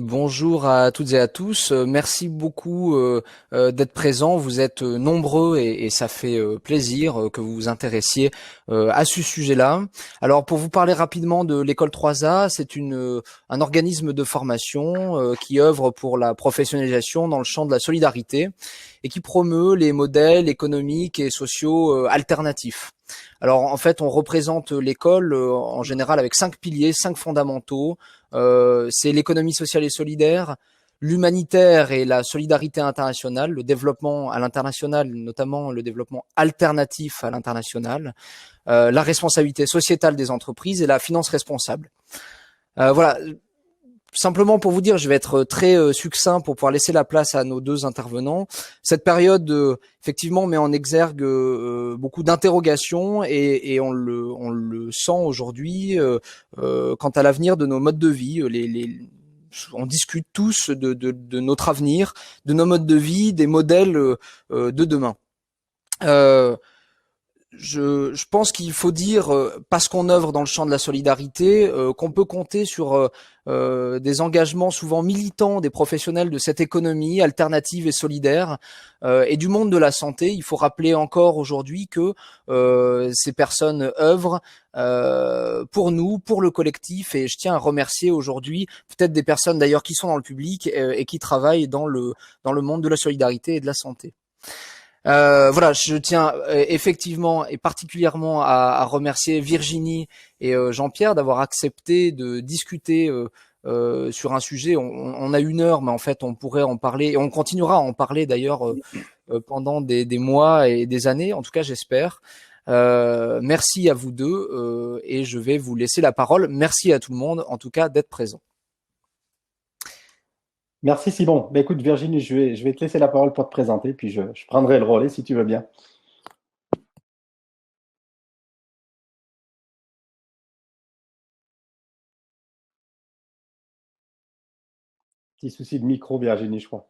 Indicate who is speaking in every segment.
Speaker 1: Bonjour à toutes et à tous. Merci beaucoup d'être présents. Vous êtes nombreux et ça fait plaisir que vous vous intéressiez à ce sujet-là. Alors, pour vous parler rapidement de l'école 3A, c'est un organisme de formation qui œuvre pour la professionnalisation dans le champ de la solidarité et qui promeut les modèles économiques et sociaux alternatifs. Alors, en fait, on représente l'école en général avec 5 piliers, 5 fondamentaux. C'est l'économie sociale et solidaire, l'humanitaire et la solidarité internationale, le développement à l'international, notamment le développement alternatif à l'international, la responsabilité sociétale des entreprises et la finance responsable. Voilà. Simplement pour vous dire, je vais être très succinct pour pouvoir laisser la place à nos deux intervenants. Cette période, effectivement, met en exergue beaucoup d'interrogations et on le sent aujourd'hui quant à l'avenir de nos modes de vie. On discute tous de notre avenir, de nos modes de vie, des modèles de demain. Je pense qu'il faut dire, parce qu'on œuvre dans le champ de la solidarité, qu'on peut compter sur des engagements souvent militants des professionnels de cette économie alternative et solidaire et du monde de la santé. Il faut rappeler encore aujourd'hui que ces personnes œuvrent pour nous, pour le collectif, et je tiens à remercier aujourd'hui peut-être des personnes d'ailleurs qui sont dans le public et qui travaillent dans le monde de la solidarité et de la santé. Voilà, je tiens effectivement et particulièrement à remercier Virginie et Jean-Pierre d'avoir accepté de discuter sur un sujet. On a 1 heure, mais en fait on pourrait en parler et on continuera à en parler d'ailleurs pendant des mois et des années, en tout cas j'espère. Merci à vous deux et je vais vous laisser la parole. Merci à tout le monde en tout cas d'être présent.
Speaker 2: Merci Simon. Ben, écoute Virginie, je vais te laisser la parole pour te présenter, puis je prendrai le relais si tu veux bien. Petit souci de micro Virginie, je crois.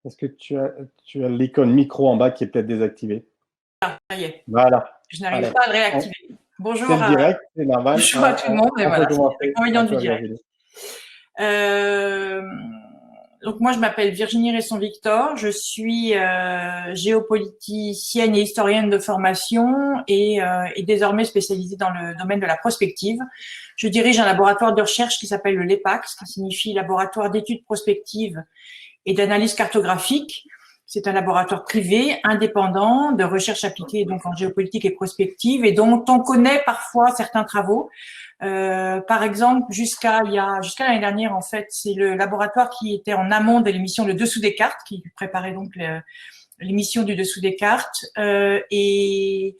Speaker 2: Est-ce que tu as l'icône micro en bas qui est peut-être désactivée?
Speaker 3: Ah, ça y est.
Speaker 2: Voilà.
Speaker 3: Je n'arrive pas à le réactiver. Bonjour
Speaker 2: C'est le direct, c'est normal.
Speaker 3: bonjour à tout le monde. Et voilà, c'est l'inconvénient du direct. Donc moi, je m'appelle Virginie Resson-Victor. Je suis géopoliticienne et historienne de formation et désormais spécialisée dans le domaine de la prospective. Je dirige un laboratoire de recherche qui s'appelle le LEPAX, qui signifie Laboratoire d'études prospectives et d'analyse cartographique. C'est un laboratoire privé, indépendant, de recherche appliquée donc en géopolitique et prospective, et dont on connaît parfois certains travaux. Par exemple, jusqu'à l'année dernière, en fait, c'est le laboratoire qui était en amont de l'émission Le Dessous des cartes, qui préparait donc l'émission du Dessous des cartes, et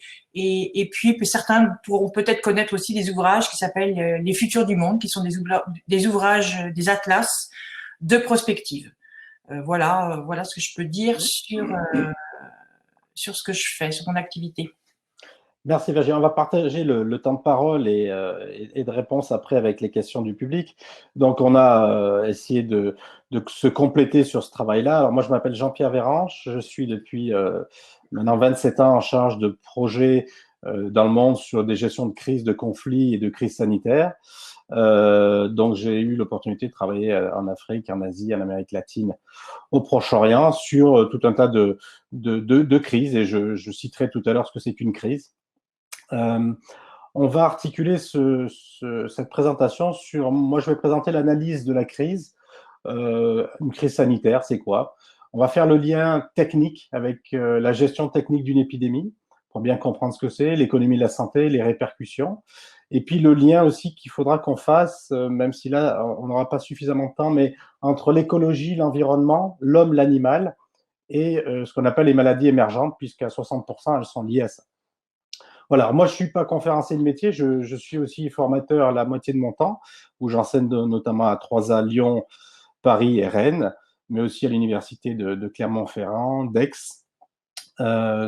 Speaker 3: puis certains pourront peut-être connaître aussi des ouvrages qui s'appellent Les Futurs du Monde, qui sont des ouvrages, des atlas de prospective. Voilà ce que je peux dire sur ce que je fais, sur mon activité.
Speaker 2: Merci Virginie. On va partager le temps de parole et de réponse après avec les questions du public. Donc, on a essayé de se compléter sur ce travail-là. Alors, moi, je m'appelle Jean-Pierre Véranche. Je suis depuis maintenant 27 ans en charge de projets dans le monde sur des gestions de crises, de conflits et de crises sanitaires. Donc, j'ai eu l'opportunité de travailler en Afrique, en Asie, en Amérique latine, au Proche-Orient sur tout un tas de crises. Et je citerai tout à l'heure ce que c'est qu'une crise. On va articuler cette présentation sur… Moi, je vais présenter l'analyse de la crise. Une crise sanitaire, c'est quoi? On va faire le lien technique avec la gestion technique d'une épidémie, pour bien comprendre ce que c'est, l'économie de la santé, les répercussions. Et puis le lien aussi qu'il faudra qu'on fasse, même si là, on n'aura pas suffisamment de temps, mais entre l'écologie, l'environnement, l'homme, l'animal, et ce qu'on appelle les maladies émergentes, puisqu'à 60%, elles sont liées à ça. Voilà, moi je ne suis pas conférencier de métier, je suis aussi formateur à la moitié de mon temps, où j'enseigne notamment à 3A, Lyon, Paris et Rennes, mais aussi à l'université de Clermont-Ferrand, d'Aix,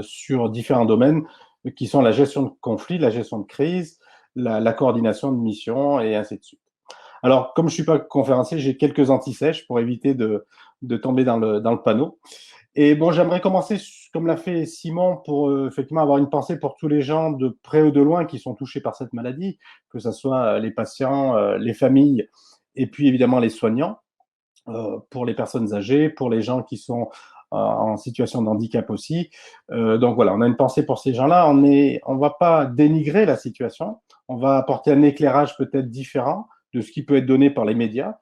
Speaker 2: sur différents domaines qui sont la gestion de conflits, la gestion de crise, la coordination de missions et ainsi de suite. Alors, comme je suis pas conférencier, j'ai quelques anti-sèches pour éviter de tomber dans le panneau. Et bon, j'aimerais commencer, comme l'a fait Simon, pour effectivement avoir une pensée pour tous les gens de près ou de loin qui sont touchés par cette maladie, que ce soit les patients, les familles, et puis évidemment les soignants, pour les personnes âgées, pour les gens qui sont en situation de handicap aussi. Donc voilà, on a une pensée pour ces gens-là. On va pas dénigrer la situation, on va apporter un éclairage peut-être différent de ce qui peut être donné par les médias,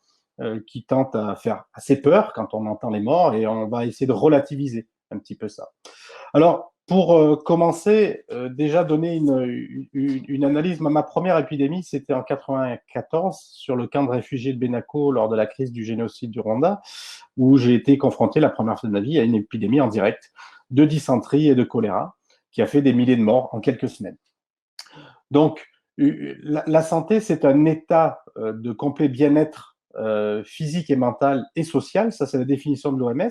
Speaker 2: qui tentent à faire assez peur quand on entend les morts, et on va essayer de relativiser un petit peu ça. Alors, pour commencer, déjà donner une analyse. Ma première épidémie, c'était en 94 sur le camp de réfugiés de Benako lors de la crise du génocide du Rwanda, où j'ai été confronté la première fois de ma vie à une épidémie en direct de dysenterie et de choléra qui a fait des milliers de morts en quelques semaines. Donc, la santé, c'est un état de complet bien-être physique et mental et social. Ça, c'est la définition de l'OMS.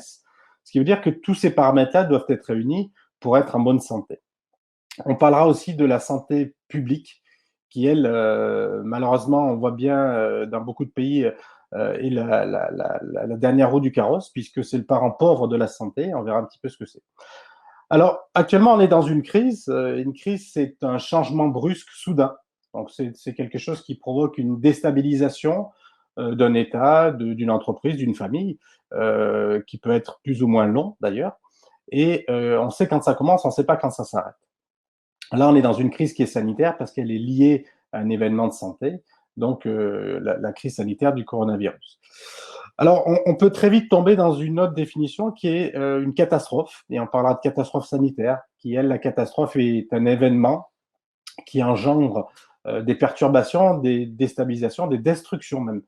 Speaker 2: Ce qui veut dire que tous ces paramètres-là doivent être réunis pour être en bonne santé. On parlera aussi de la santé publique, qui, elle, malheureusement, on voit bien dans beaucoup de pays, est la dernière roue du carrosse, puisque c'est le parent pauvre de la santé. On verra un petit peu ce que c'est. Alors, actuellement, on est dans une crise. Une crise, c'est un changement brusque, soudain. Donc, c'est quelque chose qui provoque une déstabilisation d'un État, d'une entreprise, d'une famille, qui peut être plus ou moins long, d'ailleurs. Et on sait quand ça commence, on ne sait pas quand ça s'arrête. Là, on est dans une crise qui est sanitaire parce qu'elle est liée à un événement de santé, donc la crise sanitaire du coronavirus. Alors, on peut très vite tomber dans une autre définition qui est une catastrophe, et on parlera de catastrophe sanitaire, qui, elle, la catastrophe est un événement qui engendre des perturbations, des déstabilisations, des destructions même,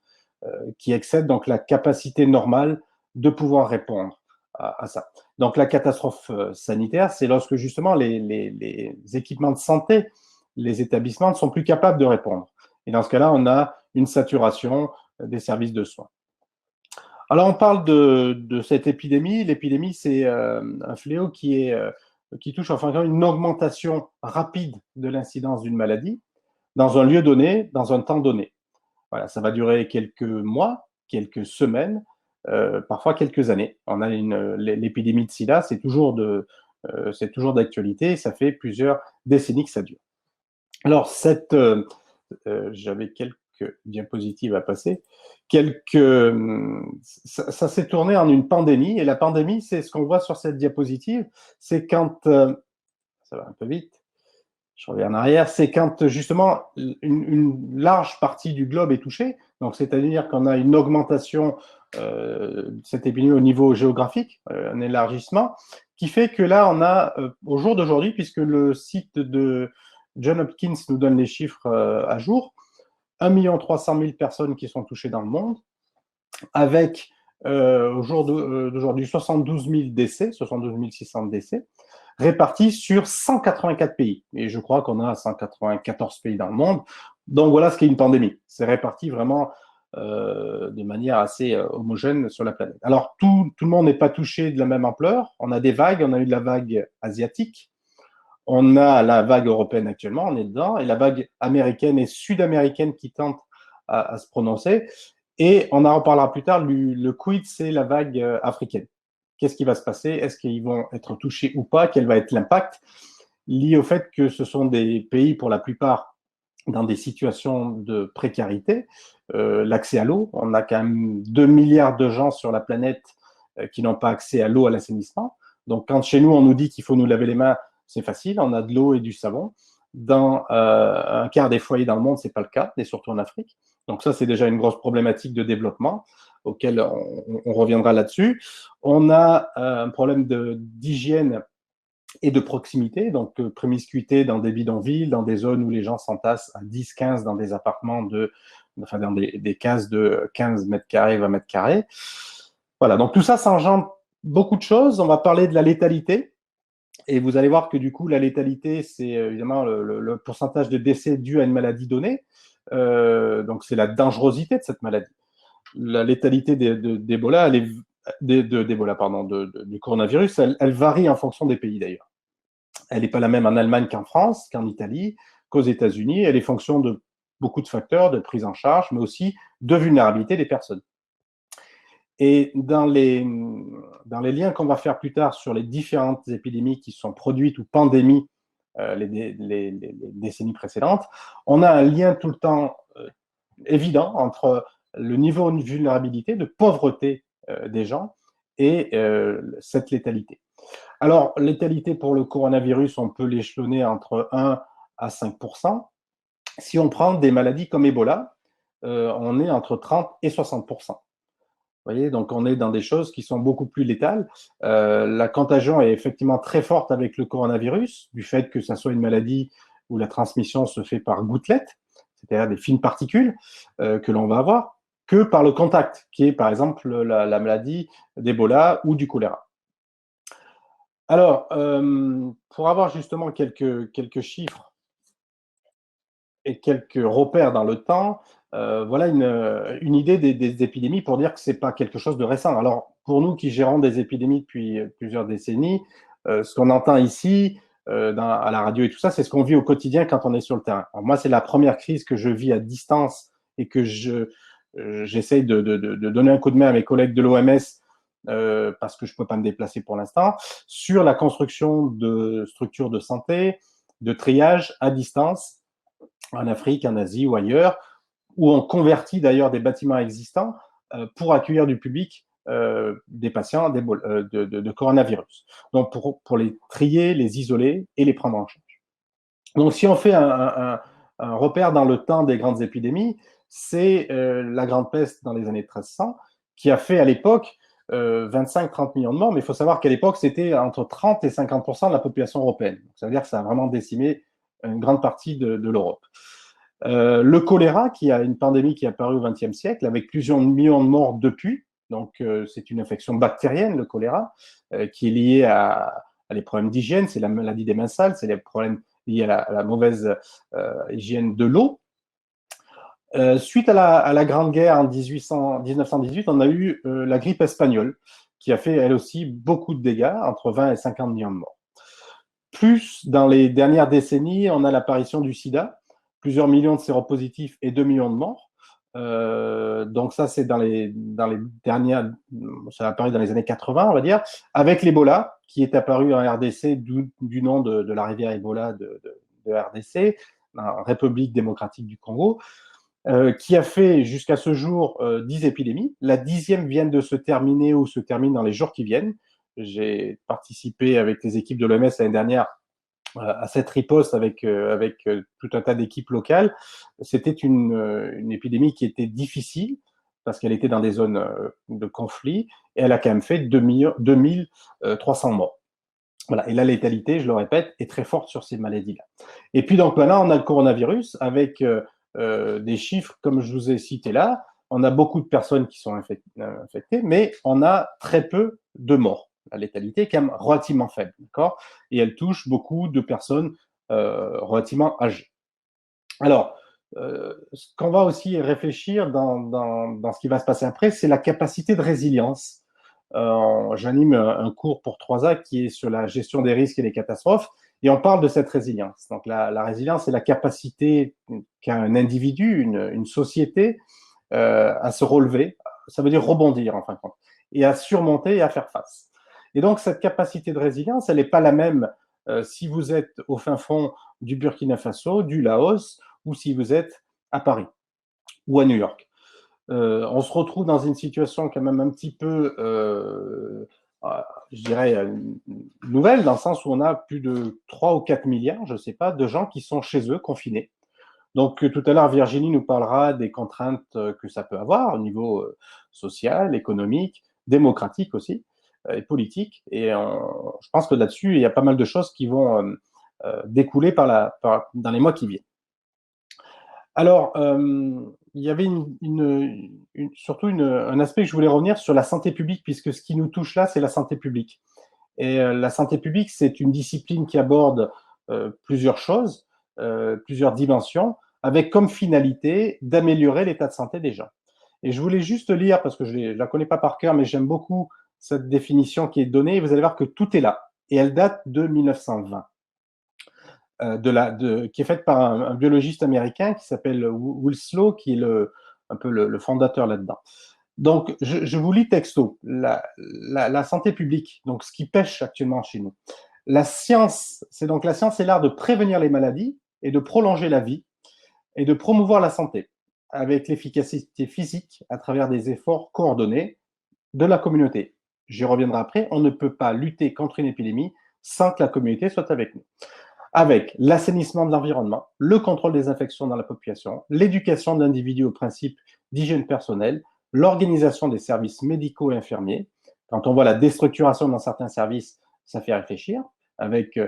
Speaker 2: qui excèdent donc la capacité normale de pouvoir répondre à ça. Donc la catastrophe sanitaire, c'est lorsque justement les équipements de santé, les établissements ne sont plus capables de répondre. Et dans ce cas-là, on a une saturation des services de soins. Alors on parle de cette épidémie. L'épidémie, c'est un fléau qui touche enfin une augmentation rapide de l'incidence d'une maladie dans un lieu donné, dans un temps donné. Voilà, ça va durer quelques mois, quelques semaines, parfois quelques années. On a l'épidémie de SIDA, c'est toujours d'actualité. Ça fait plusieurs décennies que ça dure. Alors, j'avais quelques diapositives à passer. Ça s'est tourné en une pandémie. Et la pandémie, c'est ce qu'on voit sur cette diapositive. C'est quand, ça va un peu vite, je reviens en arrière, c'est quand justement une large partie du globe est touchée. Donc, c'est-à-dire qu'on a une augmentation de cette épidémie au niveau géographique, un élargissement, qui fait que là, on a, au jour d'aujourd'hui, puisque le site de John Hopkins nous donne les chiffres à jour, 1 300 000 personnes qui sont touchées dans le monde, avec au jour d'aujourd'hui 72 000 décès, 72 600 décès, répartis sur 184 pays. Et je crois qu'on a 194 pays dans le monde. Donc voilà ce qu'est une pandémie. C'est réparti vraiment de manière assez homogène sur la planète. Alors tout le monde n'est pas touché de la même ampleur. On a des vagues. On a eu de la vague asiatique. On a la vague européenne actuellement, on est dedans, et la vague américaine et sud-américaine qui tente à se prononcer. Et on en reparlera plus tard, le quid, c'est la vague africaine. Qu'est-ce qui va se passer? Est-ce qu'ils vont être touchés ou pas? Quel va être l'impact? Lié au fait que ce sont des pays, pour la plupart, dans des situations de précarité. L'accès à l'eau, on a quand même 2 milliards de gens sur la planète qui n'ont pas accès à l'eau, à l'assainissement. Donc quand chez nous, on nous dit qu'il faut nous laver les mains, c'est facile, on a de l'eau et du savon. Dans un quart des foyers dans le monde, ce n'est pas le cas, et surtout en Afrique. Donc ça, c'est déjà une grosse problématique de développement, auquel on reviendra là-dessus. On a un problème d'hygiène et de proximité, donc promiscuité dans des bidonvilles, dans des zones où les gens s'entassent à 10, 15 dans des appartements dans des cases de 15 mètres carrés, 20 mètres carrés. Voilà, donc tout ça, ça engendre beaucoup de choses. On va parler de la létalité. Et vous allez voir que du coup, la létalité, c'est évidemment le pourcentage de décès dû à une maladie donnée. Donc, c'est la dangerosité de cette maladie. La létalité d'Ebola, du coronavirus, elle varie en fonction des pays d'ailleurs. Elle n'est pas la même en Allemagne qu'en France, qu'en Italie, qu'aux États-Unis. Elle est fonction de beaucoup de facteurs de prise en charge, mais aussi de vulnérabilité des personnes. Et dans les liens qu'on va faire plus tard sur les différentes épidémies qui sont produites ou pandémies les décennies précédentes, on a un lien tout le temps évident entre le niveau de vulnérabilité, de pauvreté des gens et cette létalité. Alors, létalité pour le coronavirus, on peut l'échelonner entre 1 à 5%. Si on prend des maladies comme Ebola, on est entre 30 et 60%. Vous voyez, donc on est dans des choses qui sont beaucoup plus létales. La contagion est effectivement très forte avec le coronavirus, du fait que ça soit une maladie où la transmission se fait par gouttelettes, c'est-à-dire des fines particules que l'on va avoir, que par le contact, qui est par exemple la maladie d'Ebola ou du choléra. Alors, pour avoir justement quelques chiffres et quelques repères dans le temps, voilà une idée des épidémies pour dire que ce n'est pas quelque chose de récent. Alors, pour nous qui gérons des épidémies depuis plusieurs décennies, ce qu'on entend ici, à la radio et tout ça, c'est ce qu'on vit au quotidien quand on est sur le terrain. Alors, moi, c'est la première crise que je vis à distance et que j'essaye de donner un coup de main à mes collègues de l'OMS parce que je ne peux pas me déplacer pour l'instant, sur la construction de structures de santé, de triage à distance, en Afrique, en Asie ou ailleurs, où on convertit d'ailleurs des bâtiments existants pour accueillir du public des patients de coronavirus. Donc, pour les trier, les isoler et les prendre en charge. Donc, si on fait un repère dans le temps des grandes épidémies, c'est la Grande Peste dans les années 1300, qui a fait à l'époque 25-30 millions de morts, mais il faut savoir qu'à l'époque, c'était entre 30 et 50% de la population européenne. Donc, ça veut dire que ça a vraiment décimé une grande partie de l'Europe. Le choléra, qui a une pandémie qui est apparue au XXe siècle, avec plusieurs millions de morts depuis. Donc, c'est une infection bactérienne, le choléra, qui est liée à les problèmes d'hygiène. C'est la maladie des mains sales, c'est les problèmes liés à la mauvaise hygiène de l'eau. Suite à la Grande Guerre en 1918, on a eu la grippe espagnole, qui a fait, elle aussi, beaucoup de dégâts, entre 20 et 50 millions de morts. Plus, dans les dernières décennies, on a l'apparition du sida, plusieurs millions de séropositifs et 2 millions de morts. Donc ça, c'est dans les dernières, ça a apparu dans les années 80, on va dire, avec l'Ebola, qui est apparu en RDC, du nom de la rivière Ebola de RDC, la République démocratique du Congo, qui a fait jusqu'à ce jour 10 épidémies. La 10e vient de se terminer ou se termine dans les jours qui viennent. J'ai participé avec les équipes de l'OMS l'année dernière à cette riposte avec tout un tas d'équipes locales. C'était une épidémie qui était difficile parce qu'elle était dans des zones de conflit et elle a quand même fait 2300 morts. Voilà. Et la létalité, je le répète, est très forte sur ces maladies-là. Et puis donc maintenant, on a le coronavirus avec des chiffres comme je vous ai cités là. On a beaucoup de personnes qui sont infectées, mais on a très peu de morts. La létalité est quand même relativement faible, d'accord ? Et elle touche beaucoup de personnes relativement âgées. Alors, ce qu'on va aussi réfléchir dans ce qui va se passer après, c'est la capacité de résilience. J'anime un cours pour 3 actes qui est sur la gestion des risques et des catastrophes, et on parle de cette résilience. Donc, la résilience, c'est la capacité qu'a un individu, une société, à se relever, ça veut dire rebondir en fin de compte, et à surmonter et à faire face. Et donc, cette capacité de résilience, elle n'est pas la même si vous êtes au fin fond du Burkina Faso, du Laos, ou si vous êtes à Paris ou à New York. On se retrouve dans une situation quand même un petit peu, je dirais, nouvelle, dans le sens où on a plus de 3 ou 4 milliards, je ne sais pas, de gens qui sont chez eux, confinés. Donc, tout à l'heure, Virginie nous parlera des contraintes que ça peut avoir au niveau social, économique, démocratique aussi, et politique. Et je pense que là-dessus, il y a pas mal de choses qui vont découler dans les mois qui viennent. Alors, il y avait surtout un aspect que je voulais revenir sur la santé publique, puisque ce qui nous touche là, c'est la santé publique. Et la santé publique, c'est une discipline qui aborde plusieurs choses, plusieurs dimensions, avec comme finalité d'améliorer l'état de santé des gens. Et je voulais juste lire, parce que je ne la connais pas par cœur, mais j'aime beaucoup cette définition qui est donnée, et vous allez voir que tout est là, et elle date de 1920. qui est faite par un biologiste américain qui s'appelle Will Slow, qui est un peu le fondateur là-dedans. Donc, je vous lis texto, la santé publique, donc ce qui pêche actuellement chez nous. La science est l'art de prévenir les maladies et de prolonger la vie et de promouvoir la santé avec l'efficacité physique à travers des efforts coordonnés de la communauté. J'y reviendrai après, on ne peut pas lutter contre une épidémie sans que la communauté soit avec nous. Avec l'assainissement de l'environnement, le contrôle des infections dans la population, l'éducation d'individus aux principes d'hygiène personnelle, l'organisation des services médicaux et infirmiers. Quand on voit la déstructuration dans certains services, ça fait réfléchir, avec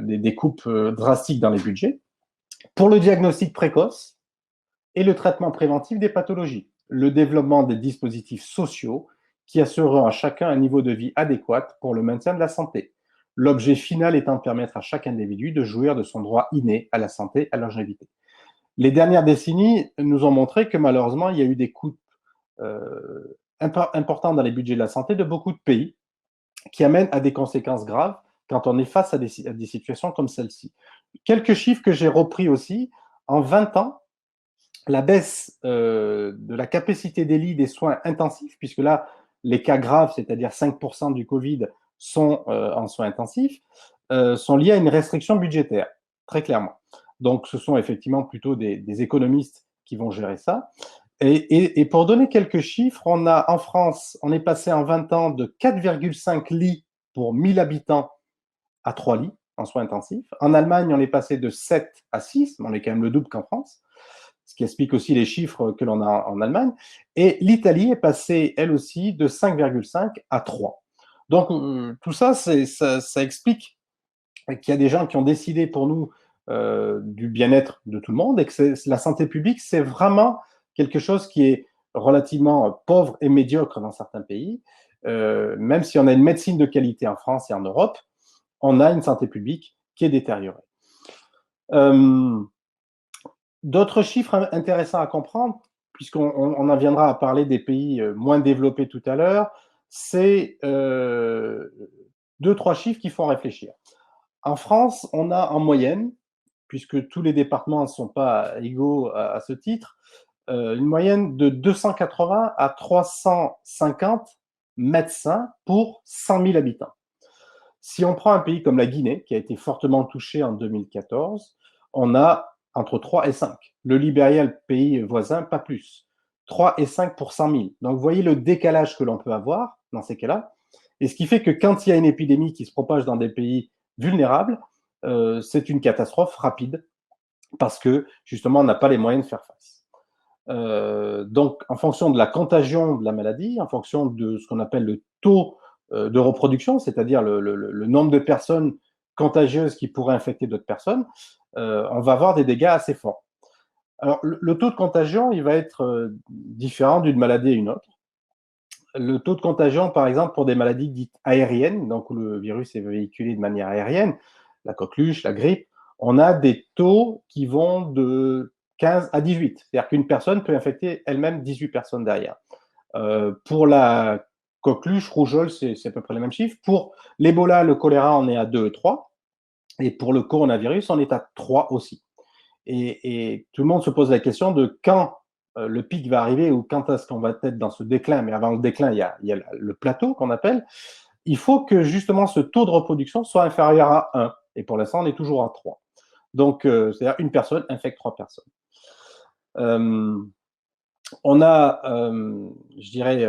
Speaker 2: des coupes drastiques dans les budgets. Pour le diagnostic précoce et le traitement préventif des pathologies, le développement des dispositifs sociaux qui assureront à chacun un niveau de vie adéquat pour le maintien de la santé. L'objet final étant de permettre à chaque individu de jouir de son droit inné à la santé et à la longévité. Les dernières décennies nous ont montré que malheureusement, il y a eu des coupes importantes dans les budgets de la santé de beaucoup de pays qui amènent à des conséquences graves quand on est face à des situations comme celle-ci. Quelques chiffres que j'ai repris aussi. En 20 ans, la baisse de la capacité des lits des soins intensifs, puisque là, les cas graves, c'est-à-dire 5% du Covid, sont en soins intensifs, sont liés à une restriction budgétaire, très clairement. Donc, ce sont effectivement plutôt des économistes qui vont gérer ça. Et pour donner quelques chiffres, on a en France, on est passé en 20 ans de 4,5 lits pour 1000 habitants à 3 lits en soins intensifs. En Allemagne, on est passé de 7 à 6, mais on est quand même le double qu'en France, ce qui explique aussi les chiffres que l'on a en Allemagne. Et l'Italie est passée, elle aussi, de 5,5 à 3. Donc, tout ça, ça explique qu'il y a des gens qui ont décidé pour nous du bien-être de tout le monde et que la santé publique, c'est vraiment quelque chose qui est relativement pauvre et médiocre dans certains pays. Même si on a une médecine de qualité en France et en Europe, on a une santé publique qui est détériorée. D'autres chiffres intéressants à comprendre, puisqu'on en viendra à parler des pays moins développés tout à l'heure, c'est 2-3 chiffres qui font réfléchir. En France, on a en moyenne, puisque tous les départements ne sont pas égaux à ce titre, une moyenne de 280 à 350 médecins pour 100 000 habitants. Si on prend un pays comme la Guinée, qui a été fortement touché en 2014, on a entre 3 et 5. Le Libéria, le pays voisin, pas plus. 3 et 5 pour 100 000. Donc, vous voyez le décalage que l'on peut avoir dans ces cas-là. Et ce qui fait que quand il y a une épidémie qui se propage dans des pays vulnérables, c'est une catastrophe rapide parce que, justement, on n'a pas les moyens de faire face. Donc, en fonction de la contagion de la maladie, en fonction de ce qu'on appelle le taux de reproduction, c'est-à-dire le nombre de personnes contagieuses qui pourraient infecter d'autres personnes, on va avoir des dégâts assez forts. Alors, le taux de contagion, il va être différent d'une maladie à une autre. Le taux de contagion, par exemple, pour des maladies dites aériennes, donc où le virus est véhiculé de manière aérienne, la coqueluche, la grippe, on a des taux qui vont de 15 à 18. C'est-à-dire qu'une personne peut infecter elle-même 18 personnes derrière. Pour la coqueluche, rougeole, c'est à peu près les mêmes chiffres. Pour l'Ebola, le choléra, on est à 2 et 3. Et pour le coronavirus, on est à 3 aussi. Et tout le monde se pose la question de quand le pic va arriver ou quand est-ce qu'on va être dans ce déclin. Mais avant le déclin, il y a le plateau qu'on appelle. Il faut que justement ce taux de reproduction soit inférieur à 1. Et pour l'instant, on est toujours à 3. Donc, c'est-à-dire une personne infecte 3 personnes. On a, je dirais,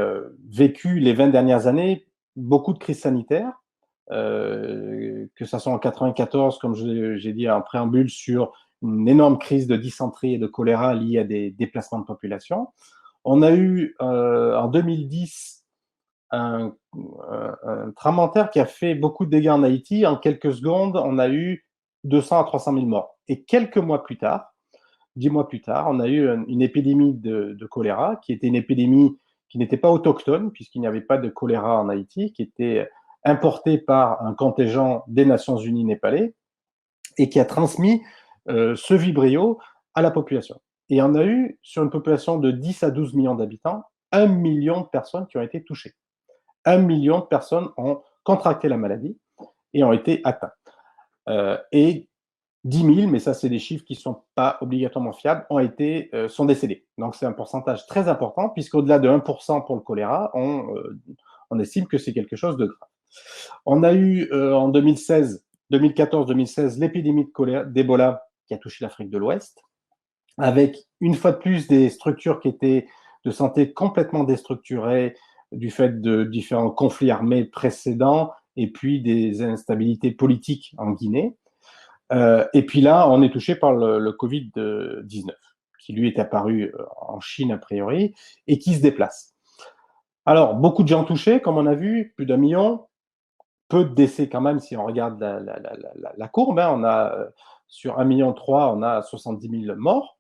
Speaker 2: vécu les 20 dernières années beaucoup de crises sanitaires, que ce soit en 94, comme j'ai dit en préambule, sur une énorme crise de dysenterie et de choléra liée à des déplacements de population. On a eu en 2010 un tremblement de terre qui a fait beaucoup de dégâts en Haïti. En quelques secondes, on a eu 200 à 300 000 morts. Et quelques mois plus tard, 10 mois plus tard, on a eu une épidémie de choléra, qui était une épidémie qui n'était pas autochtone, puisqu'il n'y avait pas de choléra en Haïti, qui était importée par un contingent des Nations Unies népalais, et qui a transmis ce vibrio à la population. Et on a eu, sur une population de 10 à 12 millions d'habitants, 1 million de personnes qui ont été touchées. 1 million de personnes ont contracté la maladie et ont été atteintes. Et 10 000, mais ça, c'est des chiffres qui ne sont pas obligatoirement fiables, sont décédés. Donc, c'est un pourcentage très important, puisqu'au-delà de 1% pour le choléra, on estime que c'est quelque chose de grave. On a eu en 2014-2016 l'épidémie d'Ebola qui a touché l'Afrique de l'Ouest, avec une fois de plus des structures qui étaient de santé complètement déstructurées du fait de différents conflits armés précédents et puis des instabilités politiques en Guinée. Et puis là, on est touché par le Covid-19, qui lui est apparu en Chine a priori et qui se déplace. Alors, beaucoup de gens touchés, comme on a vu, plus d'1 million, peu de décès quand même si on regarde la courbe. Hein. On a, sur 1,3 million, on a 70 000 morts.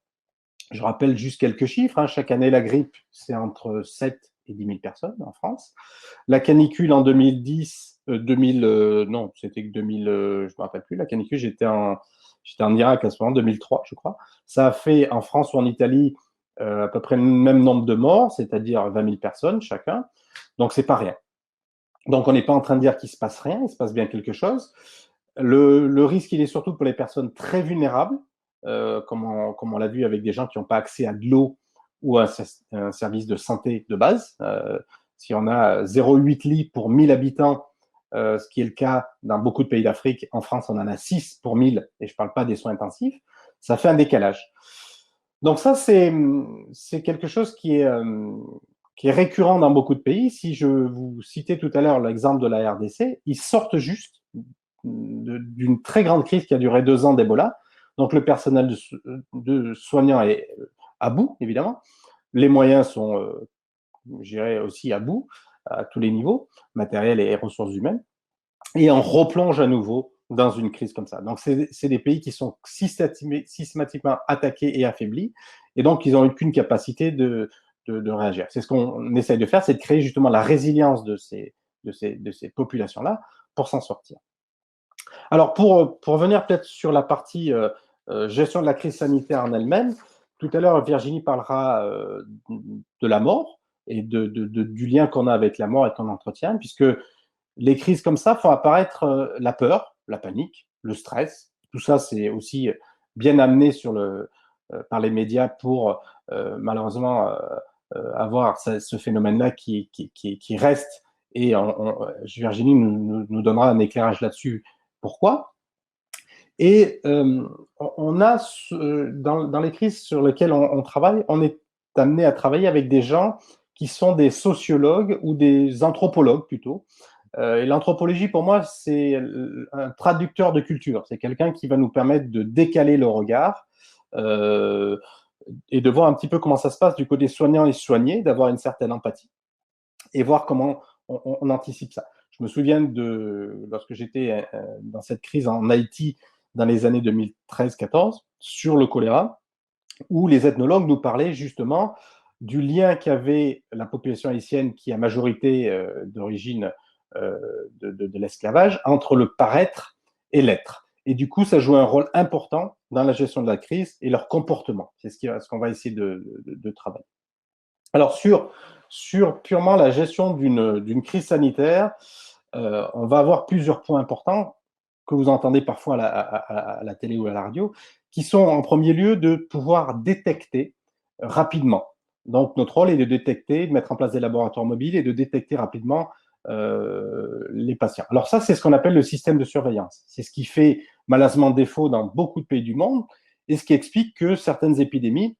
Speaker 2: Je rappelle juste quelques chiffres. Hein. Chaque année, la grippe, c'est entre 7 et 10 000 personnes en France. La canicule en 2010, non, c'était que 2000, je ne me rappelle plus. La canicule, j'étais en Irak à ce moment, 2003, je crois. Ça a fait en France ou en Italie à peu près le même nombre de morts, c'est-à-dire 20 000 personnes chacun. Donc, c'est pas rien. Donc, on n'est pas en train de dire qu'il se passe rien, il se passe bien quelque chose. Le risque, il est surtout pour les personnes très vulnérables, comme on l'a vu avec des gens qui n'ont pas accès à de l'eau ou à un service de santé de base. Si on a 0,8 lits pour 1000 habitants, ce qui est le cas dans beaucoup de pays d'Afrique, en France, on en a 6 pour 1000, et je ne parle pas des soins intensifs, ça fait un décalage. Donc ça, c'est quelque chose qui est récurrent dans beaucoup de pays. Si je vous citais tout à l'heure l'exemple de la RDC, ils sortent juste d'une très grande crise qui a duré 2 ans d'Ebola. Donc le personnel de soignants est à bout, évidemment. Les moyens sont, je dirais, aussi à bout, à tous les niveaux, matériel et ressources humaines. Et on replonge à nouveau dans une crise comme ça. Donc c'est des pays qui sont systématiquement attaqués et affaiblis, et donc ils n'ont aucune capacité de réagir. C'est ce qu'on essaye de faire, c'est de créer justement la résilience de ces populations-là pour s'en sortir. Alors, pour revenir peut-être sur la partie gestion de la crise sanitaire en elle-même, tout à l'heure, Virginie parlera de la mort et du lien qu'on a avec la mort et qu'on entretient, puisque les crises comme ça font apparaître la peur, la panique, le stress. Tout ça, c'est aussi bien amené par les médias pour malheureusement avoir ce phénomène-là qui reste. Et Virginie nous donnera un éclairage là-dessus. Pourquoi? Et on a, dans les crises sur lesquelles on travaille, on est amené à travailler avec des gens qui sont des sociologues ou des anthropologues plutôt. Et l'anthropologie, pour moi, c'est un traducteur de culture. C'est quelqu'un qui va nous permettre de décaler le regard et de voir un petit peu comment ça se passe du côté soignant et soigné, d'avoir une certaine empathie et voir comment on anticipe ça. Je me souviens lorsque j'étais dans cette crise en Haïti dans les années 2013-14 sur le choléra, où les ethnologues nous parlaient justement du lien qu'avait la population haïtienne qui est à majorité d'origine de l'esclavage entre le paraître et l'être. Et du coup, ça joue un rôle important dans la gestion de la crise et leur comportement. C'est ce qu'on va essayer de travailler. Alors, sur purement la gestion d'une crise sanitaire, on va avoir plusieurs points importants que vous entendez parfois à la télé ou à la radio, qui sont en premier lieu de pouvoir détecter rapidement. Donc, notre rôle est de détecter, de mettre en place des laboratoires mobiles et de détecter rapidement les patients. Alors ça, c'est ce qu'on appelle le système de surveillance. C'est ce qui fait malheureusement défaut dans beaucoup de pays du monde et ce qui explique que certaines épidémies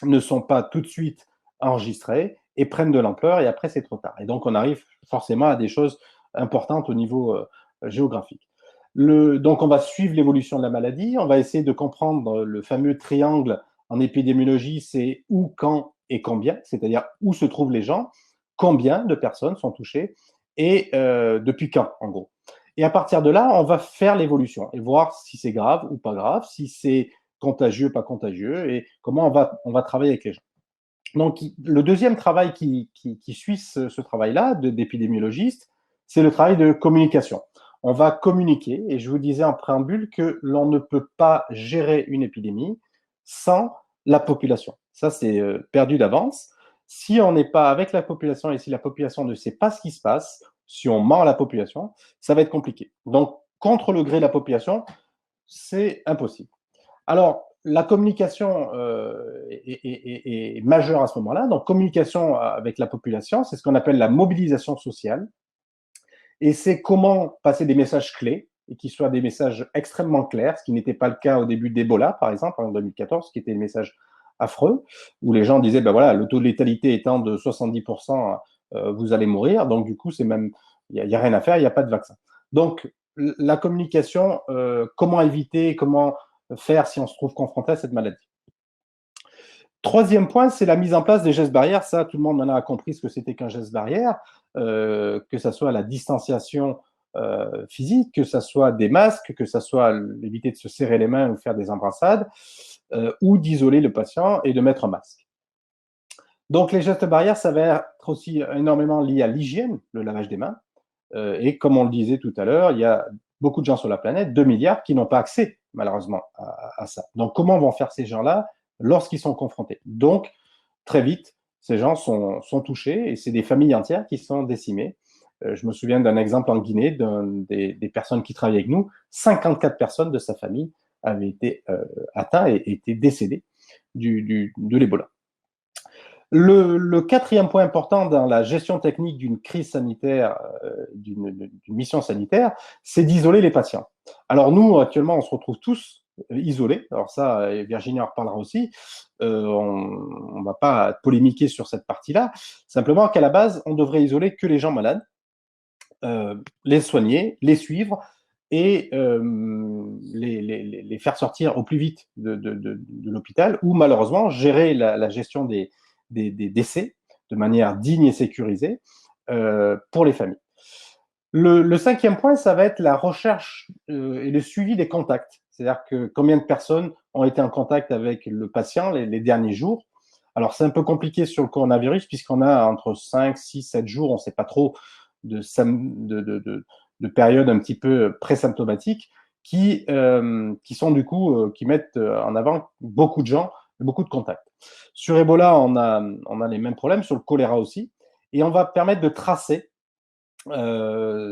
Speaker 2: ne sont pas tout de suite enregistrées et prennent de l'ampleur et après c'est trop tard. Et donc on arrive forcément à des choses importantes au niveau géographique. Donc on va suivre l'évolution de la maladie, on va essayer de comprendre le fameux triangle en épidémiologie, c'est où, quand et combien, c'est-à-dire où se trouvent les gens, combien de personnes sont touchées et depuis quand, en gros. Et à partir de là, on va faire l'évolution et voir si c'est grave ou pas grave, si c'est contagieux, pas contagieux, et comment on va travailler avec les gens. Donc, le deuxième travail qui suit ce travail-là d'épidémiologiste, c'est le travail de communication. On va communiquer, et je vous disais en préambule que l'on ne peut pas gérer une épidémie sans la population. Ça, c'est perdu d'avance. Si on n'est pas avec la population et si la population ne sait pas ce qui se passe, si on ment à la population, ça va être compliqué. Donc, contre le gré de la population, c'est impossible. Alors, la communication est majeure à ce moment-là. Donc, communication avec la population, c'est ce qu'on appelle la mobilisation sociale. Et c'est comment passer des messages clés, et qui soient des messages extrêmement clairs, ce qui n'était pas le cas au début d'Ebola, par exemple, en 2014, qui était le message affreux, où les gens disaient, ben voilà, le taux de létalité étant de 70%, vous allez mourir. Donc, du coup, c'est même, il n'y a rien à faire, il n'y a pas de vaccin. Donc, la communication, comment éviter, comment faire si on se trouve confronté à cette maladie. Troisième point, c'est la mise en place des gestes barrières. Ça, tout le monde maintenant a compris ce que c'était qu'un geste barrière, que ça soit la distanciation physique, que ça soit des masques, que ça soit éviter de se serrer les mains ou faire des embrassades, ou d'isoler le patient et de mettre un masque. Donc, les gestes barrières, ça va être aussi énormément lié à l'hygiène, le lavage des mains. Et comme on le disait tout à l'heure, il y a beaucoup de gens sur la planète, 2 milliards, qui n'ont pas accès, malheureusement, à ça. Donc, comment vont faire ces gens-là lorsqu'ils sont confrontés? Donc, très vite, ces gens sont touchés et c'est des familles entières qui sont décimées. Je me souviens d'un exemple en Guinée, des personnes qui travaillaient avec nous, 54 personnes de sa famille avaient été atteintes et étaient décédées de l'Ebola. Le quatrième point important dans la gestion technique d'une crise sanitaire, d'une mission sanitaire, c'est d'isoler les patients. Alors nous, actuellement, on se retrouve tous isolés. Alors ça, Virginie en reparlera aussi. On ne va pas polémiquer sur cette partie-là. Simplement qu'à la base, on devrait isoler que les gens malades, les soigner, les suivre et les faire sortir au plus vite de l'hôpital ou malheureusement gérer la gestion des décès de manière digne et sécurisée pour les familles. Le cinquième point, ça va être la recherche et le suivi des contacts. C'est-à-dire que combien de personnes ont été en contact avec le patient les derniers jours. Alors, c'est un peu compliqué sur le coronavirus puisqu'on a entre 5, 6, 7 jours, on ne sait pas trop, de périodes un petit peu présymptomatiques qui sont du coup, qui mettent en avant beaucoup de gens, beaucoup de contacts. Sur Ebola, on a les mêmes problèmes, sur le choléra aussi, et on va permettre de tracer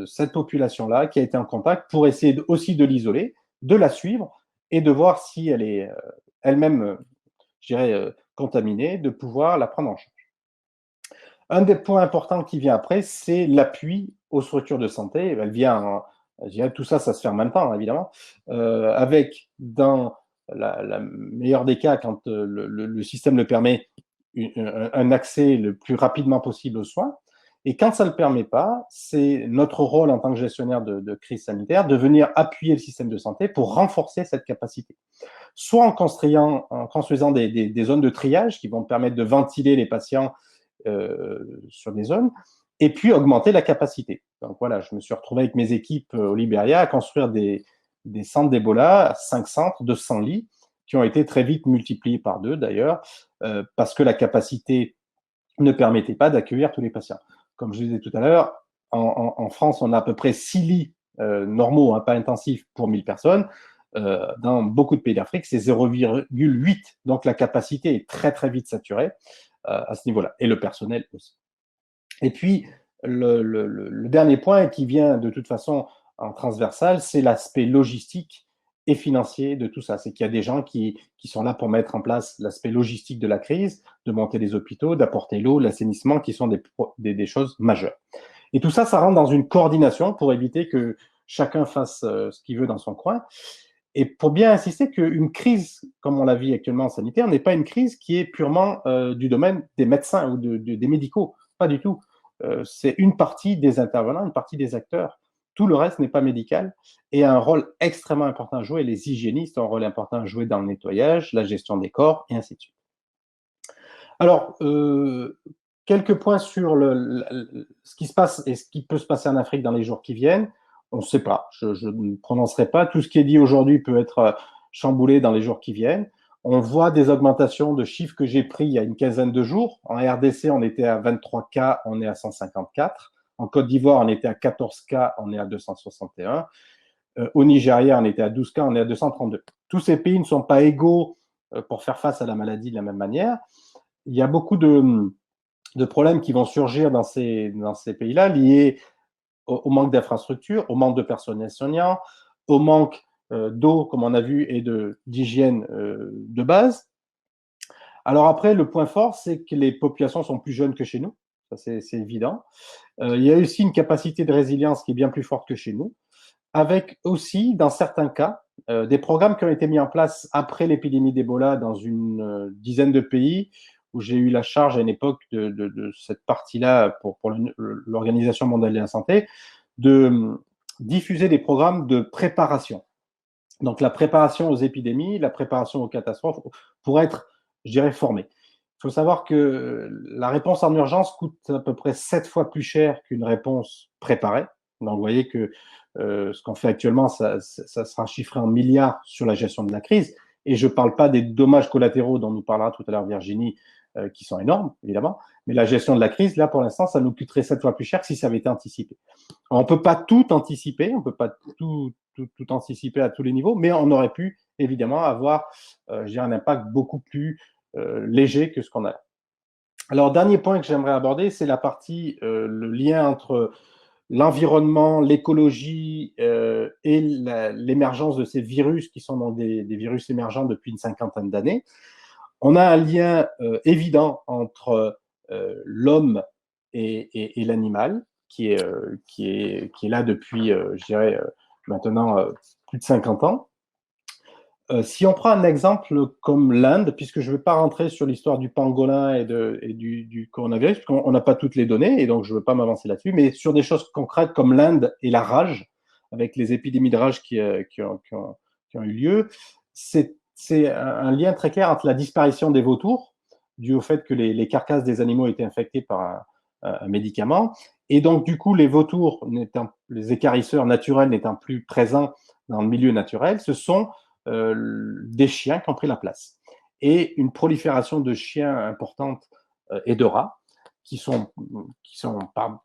Speaker 2: cette population-là qui a été en contact pour essayer aussi de l'isoler, de la suivre et de voir si elle est elle-même, je dirais, contaminée, de pouvoir la prendre en charge. Un des points importants qui vient après, c'est l'appui aux structures de santé. Elle vient, je dirais, tout ça, ça se fait en même temps, évidemment, avec dans la meilleure des cas, quand le système le permet, un accès le plus rapidement possible aux soins. Et quand ça ne le permet pas, c'est notre rôle en tant que gestionnaire de crise sanitaire de venir appuyer le système de santé pour renforcer cette capacité. Soit en construisant des zones de triage qui vont permettre de ventiler les patients sur des zones, et puis augmenter la capacité. Donc voilà, je me suis retrouvé avec mes équipes au Libéria à construire des centres d'Ebola, 5 centres de 100 lits, qui ont été très vite multipliés par 2 d'ailleurs, parce que la capacité ne permettait pas d'accueillir tous les patients. Comme je disais tout à l'heure, en France, on a à peu près 6 lits normaux, pas intensifs, pour 1000 personnes. Dans beaucoup de pays d'Afrique, c'est 0,8. Donc la capacité est très très vite saturée à ce niveau-là, et le personnel aussi. Et puis, le dernier point qui vient de toute façon en transversal, c'est l'aspect logistique et financier de tout ça. C'est qu'il y a des gens qui sont là pour mettre en place l'aspect logistique de la crise, de monter les hôpitaux, d'apporter l'eau, l'assainissement, qui sont des choses majeures. Et tout ça, ça rentre dans une coordination pour éviter que chacun fasse ce qu'il veut dans son coin. Et pour bien insister qu'une crise, comme on la vit actuellement en sanitaire, n'est pas une crise qui est purement du domaine des médecins ou des médicaux. Pas du tout. C'est une partie des intervenants, une partie des acteurs. Tout le reste n'est pas médical et a un rôle extrêmement important à jouer. Les hygiénistes ont un rôle important à jouer dans le nettoyage, la gestion des corps, et ainsi de suite. Alors, quelques points sur ce qui se passe et ce qui peut se passer en Afrique dans les jours qui viennent. On ne sait pas, je ne prononcerai pas. Tout ce qui est dit aujourd'hui peut être chamboulé dans les jours qui viennent. On voit des augmentations de chiffres que j'ai pris il y a une quinzaine de jours. En RDC, on était à 23 cas, on est à 154. En Côte d'Ivoire, on était à 14 cas, on est à 261. Au Nigeria, on était à 12 cas, on est à 232. Tous ces pays ne sont pas égaux pour faire face à la maladie de la même manière. Il y a beaucoup de problèmes qui vont surgir dans ces pays-là liés au manque d'infrastructures, au manque de personnel soignant, au manque d'eau, comme on a vu, et d'hygiène de base. Alors après, le point fort, c'est que les populations sont plus jeunes que chez nous, ça c'est évident. Il y a aussi une capacité de résilience qui est bien plus forte que chez nous, avec aussi, dans certains cas, des programmes qui ont été mis en place après l'épidémie d'Ebola dans une dizaine de pays, où j'ai eu la charge à une époque de cette partie-là pour l'Organisation mondiale de la santé, de diffuser des programmes de préparation. Donc la préparation aux épidémies, la préparation aux catastrophes, pour être, je dirais, formé. Il faut savoir que la réponse en urgence coûte à peu près 7 fois plus cher qu'une réponse préparée. Donc vous voyez que ce qu'on fait actuellement, ça sera chiffré en milliards sur la gestion de la crise. Et je ne parle pas des dommages collatéraux dont nous parlera tout à l'heure Virginie, qui sont énormes, évidemment. Mais la gestion de la crise, là, pour l'instant, ça nous coûterait 7 fois plus cher que si ça avait été anticipé. On ne peut pas tout anticiper, on ne peut pas tout anticiper à tous les niveaux, mais on aurait pu, évidemment, avoir un impact beaucoup plus léger que ce qu'on a là. Alors, dernier point que j'aimerais aborder, c'est la partie, le lien entre l'environnement, l'écologie et l'émergence de ces virus qui sont dans des virus émergents depuis une cinquantaine d'années. On a un lien évident entre l'homme et l'animal qui est là depuis, je dirais, maintenant plus de 50 ans. Si on prend un exemple comme l'Inde, puisque je ne vais pas rentrer sur l'histoire du pangolin et du coronavirus, parce qu'on n'a pas toutes les données, et donc je ne veux pas m'avancer là-dessus, mais sur des choses concrètes comme l'Inde et la rage, avec les épidémies de rage qui ont eu lieu, c'est un lien très clair entre la disparition des vautours, dû au fait que les carcasses des animaux étaient infectées par un médicament, et donc du coup les vautours, les équarrisseurs naturels n'étant plus présents dans le milieu naturel, ce sont des chiens qui ont pris la place. Et une prolifération de chiens importante et de rats qui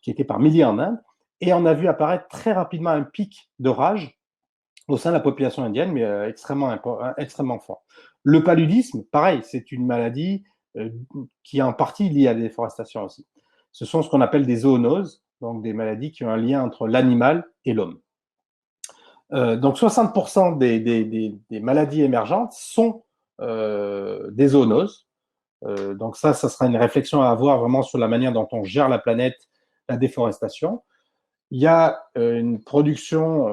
Speaker 2: étaient par milliers en Inde. Et on a vu apparaître très rapidement un pic de rage au sein de la population indienne, mais extrêmement fort. Le paludisme, pareil, c'est une maladie qui est en partie liée à la déforestation aussi. Ce sont ce qu'on appelle des zoonoses, donc des maladies qui ont un lien entre l'animal et l'homme. Donc 60% des maladies émergentes sont des zoonoses. Donc ça sera une réflexion à avoir vraiment sur la manière dont on gère la planète, la déforestation. Il y a une production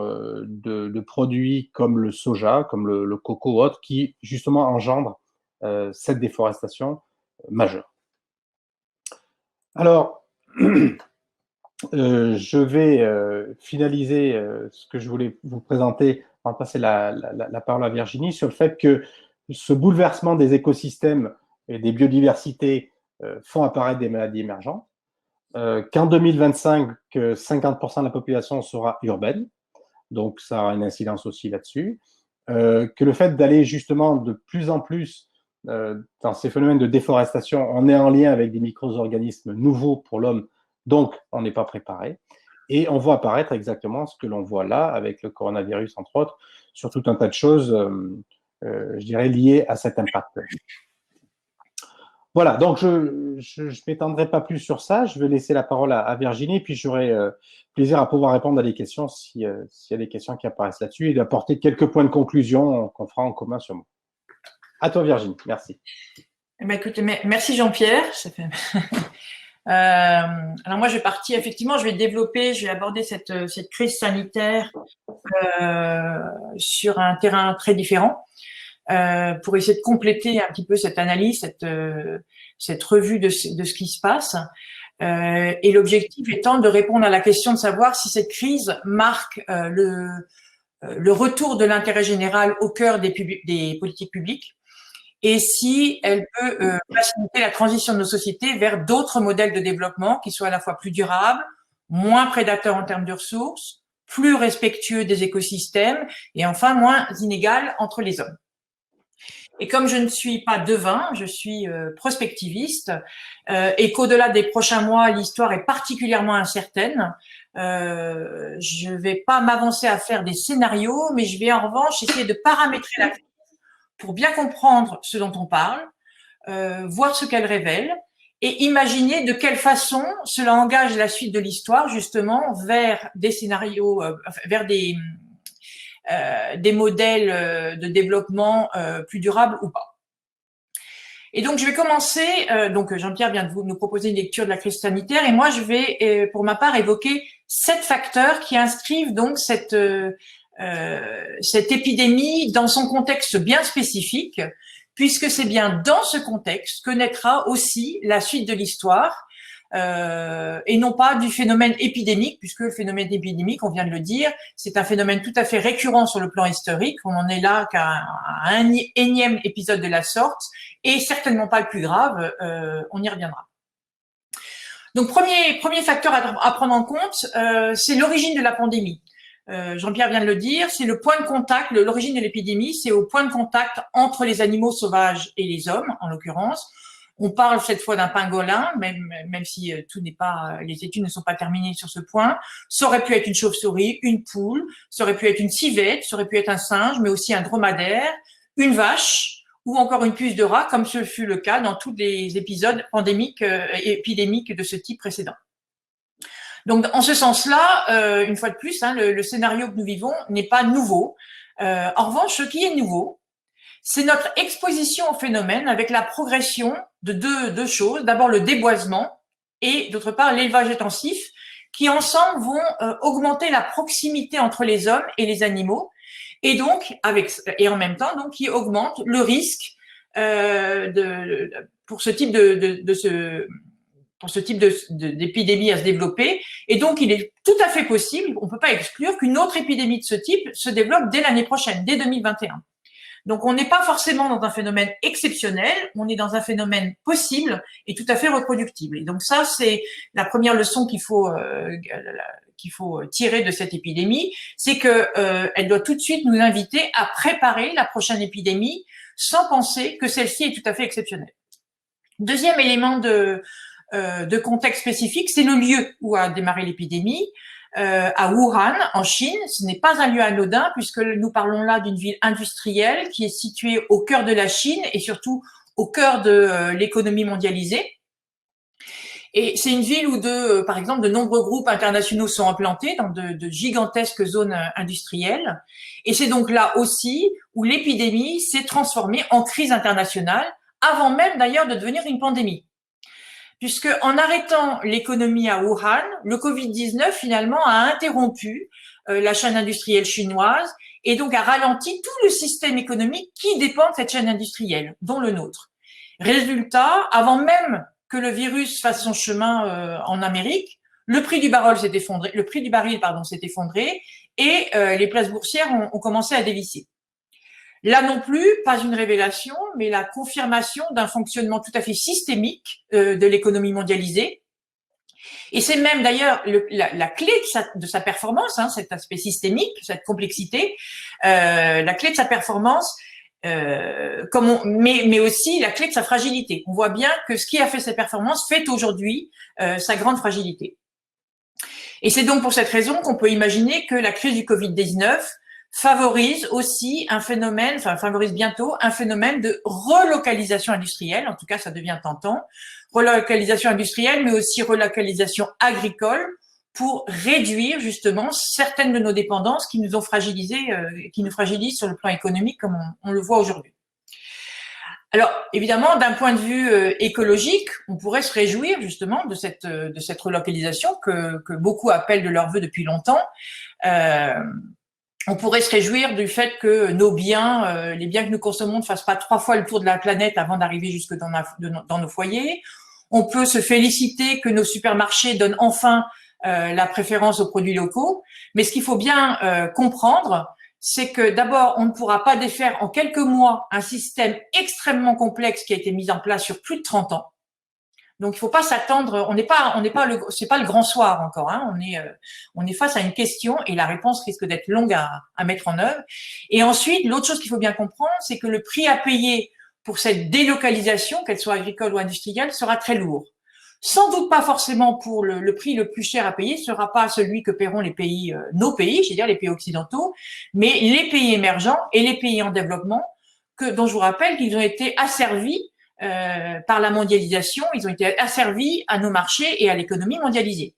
Speaker 2: de produits comme le soja, comme le coco ou autre, qui justement engendre cette déforestation majeure. Alors, je vais finaliser ce que je voulais vous présenter en passer la parole à Virginie sur le fait que ce bouleversement des écosystèmes et des biodiversités font apparaître des maladies émergentes, qu'en 2025, 50% de la population sera urbaine, donc ça aura une incidence aussi là-dessus, que le fait d'aller justement de plus en plus dans ces phénomènes de déforestation, on est en lien avec des micro-organismes nouveaux pour l'homme, donc on n'est pas préparé. Et on voit apparaître exactement ce que l'on voit là, avec le coronavirus, entre autres, sur tout un tas de choses, je dirais, liées à cet impact. Voilà, donc je ne m'étendrai pas plus sur ça. Je vais laisser la parole à Virginie, puis j'aurai plaisir à pouvoir répondre à des questions s'il y a des questions qui apparaissent là-dessus et d'apporter quelques points de conclusion qu'on fera en commun sur moi. À toi, Virginie. Merci.
Speaker 3: Eh bien, écoutez, merci Jean-Pierre. Alors moi, je vais développer, je vais aborder cette crise sanitaire sur un terrain très différent. Pour essayer de compléter un petit peu cette analyse, cette revue de ce qui se passe. Et l'objectif étant de répondre à la question de savoir si cette crise marque le retour de l'intérêt général au cœur des politiques publiques et si elle peut faciliter la transition de nos sociétés vers d'autres modèles de développement qui soient à la fois plus durables, moins prédateurs en termes de ressources, plus respectueux des écosystèmes et enfin moins inégales entre les hommes. Et comme je ne suis pas devin, je suis prospectiviste et qu'au-delà des prochains mois, l'histoire est particulièrement incertaine, je ne vais pas m'avancer à faire des scénarios, mais je vais en revanche essayer de paramétrer la crise pour bien comprendre ce dont on parle, voir ce qu'elle révèle et imaginer de quelle façon cela engage la suite de l'histoire justement vers des scénarios, vers des des modèles de développement plus durables ou pas. Et donc, je vais commencer. Donc, Jean-Pierre vient de nous proposer une lecture de la crise sanitaire, et moi, je vais, pour ma part, évoquer 7 facteurs qui inscrivent donc cette épidémie dans son contexte bien spécifique, puisque c'est bien dans ce contexte que naîtra aussi la suite de l'histoire, et non pas du phénomène épidémique, puisque le phénomène épidémique, on vient de le dire, c'est un phénomène tout à fait récurrent sur le plan historique. On en est là qu'à un énième épisode de la sorte, et certainement pas le plus grave, on y reviendra. Donc, premier facteur à prendre en compte, c'est l'origine de la pandémie. Jean-Pierre vient de le dire, c'est le point de contact, l'origine de l'épidémie, c'est au point de contact entre les animaux sauvages et les hommes, en l'occurrence. On parle cette fois d'un pangolin, même si tout n'est pas, les études ne sont pas terminées sur ce point. Ça aurait pu être une chauve-souris, une poule, ça aurait pu être une civette, ça aurait pu être un singe, mais aussi un dromadaire, une vache, ou encore une puce de rat, comme ce fut le cas dans tous les épisodes épidémiques de ce type précédent. Donc, en ce sens-là, une fois de plus, le scénario que nous vivons n'est pas nouveau. En revanche, ce qui est nouveau, c'est notre exposition au phénomène avec la progression de deux choses. D'abord, le déboisement et d'autre part, l'élevage intensif, qui ensemble vont augmenter la proximité entre les hommes et les animaux, et donc en même temps, donc, qui augmente le risque pour ce type d'épidémie à se développer. Et donc, il est tout à fait possible, on ne peut pas exclure qu'une autre épidémie de ce type se développe dès l'année prochaine, dès 2021. Donc, on n'est pas forcément dans un phénomène exceptionnel, on est dans un phénomène possible et tout à fait reproductible. Et donc ça, c'est la première leçon qu'il faut tirer de cette épidémie, c'est que elle doit tout de suite nous inviter à préparer la prochaine épidémie sans penser que celle-ci est tout à fait exceptionnelle. Deuxième élément de contexte spécifique, c'est le lieu où a démarré l'épidémie. À Wuhan, en Chine, ce n'est pas un lieu anodin puisque nous parlons là d'une ville industrielle qui est située au cœur de la Chine et surtout au cœur de l'économie mondialisée. Et c'est une ville où, par exemple, de nombreux groupes internationaux sont implantés dans de gigantesques zones industrielles. Et c'est donc là aussi où l'épidémie s'est transformée en crise internationale, avant même d'ailleurs de devenir une pandémie. Puisque en arrêtant l'économie à Wuhan, le Covid-19 finalement a interrompu la chaîne industrielle chinoise et donc a ralenti tout le système économique qui dépend de cette chaîne industrielle, dont le nôtre. Résultat, avant même que le virus fasse son chemin en Amérique, le prix du baril s'est effondré, s'est effondré et les places boursières ont commencé à dévisser. Là non plus, pas une révélation, mais la confirmation d'un fonctionnement tout à fait systémique de l'économie mondialisée. Et c'est même d'ailleurs la clé de sa performance, cet aspect systémique, cette complexité, la clé de sa performance, mais aussi la clé de sa fragilité. On voit bien que ce qui a fait sa performance fait aujourd'hui sa grande fragilité. Et c'est donc pour cette raison qu'on peut imaginer que la crise du Covid-19 favorise aussi favorise bientôt un phénomène de relocalisation industrielle. En tout cas, ça devient tentant. Relocalisation industrielle, mais aussi relocalisation agricole pour réduire justement certaines de nos dépendances qui nous ont fragilisés, qui nous fragilisent sur le plan économique comme on le voit aujourd'hui. Alors, évidemment, d'un point de vue écologique, on pourrait se réjouir justement de cette relocalisation que beaucoup appellent de leur vœu depuis longtemps. On pourrait se réjouir du fait que nos biens, les biens que nous consommons, ne fassent pas 3 fois le tour de la planète avant d'arriver jusque dans nos foyers. On peut se féliciter que nos supermarchés donnent enfin la préférence aux produits locaux. Mais ce qu'il faut bien comprendre, c'est que d'abord, on ne pourra pas défaire en quelques mois un système extrêmement complexe qui a été mis en place sur plus de 30 ans. Donc, il faut pas s'attendre. C'est pas le grand soir encore. On est face à une question et la réponse risque d'être longue à mettre en œuvre. Et ensuite, l'autre chose qu'il faut bien comprendre, c'est que le prix à payer pour cette délocalisation, qu'elle soit agricole ou industrielle, sera très lourd. Sans doute pas forcément pour le prix le plus cher à payer, ce sera pas celui que paieront les pays, nos pays, c'est-à-dire les pays occidentaux, mais les pays émergents et les pays en développement, dont je vous rappelle qu'ils ont été asservis par la mondialisation, ils ont été asservis à nos marchés et à l'économie mondialisée.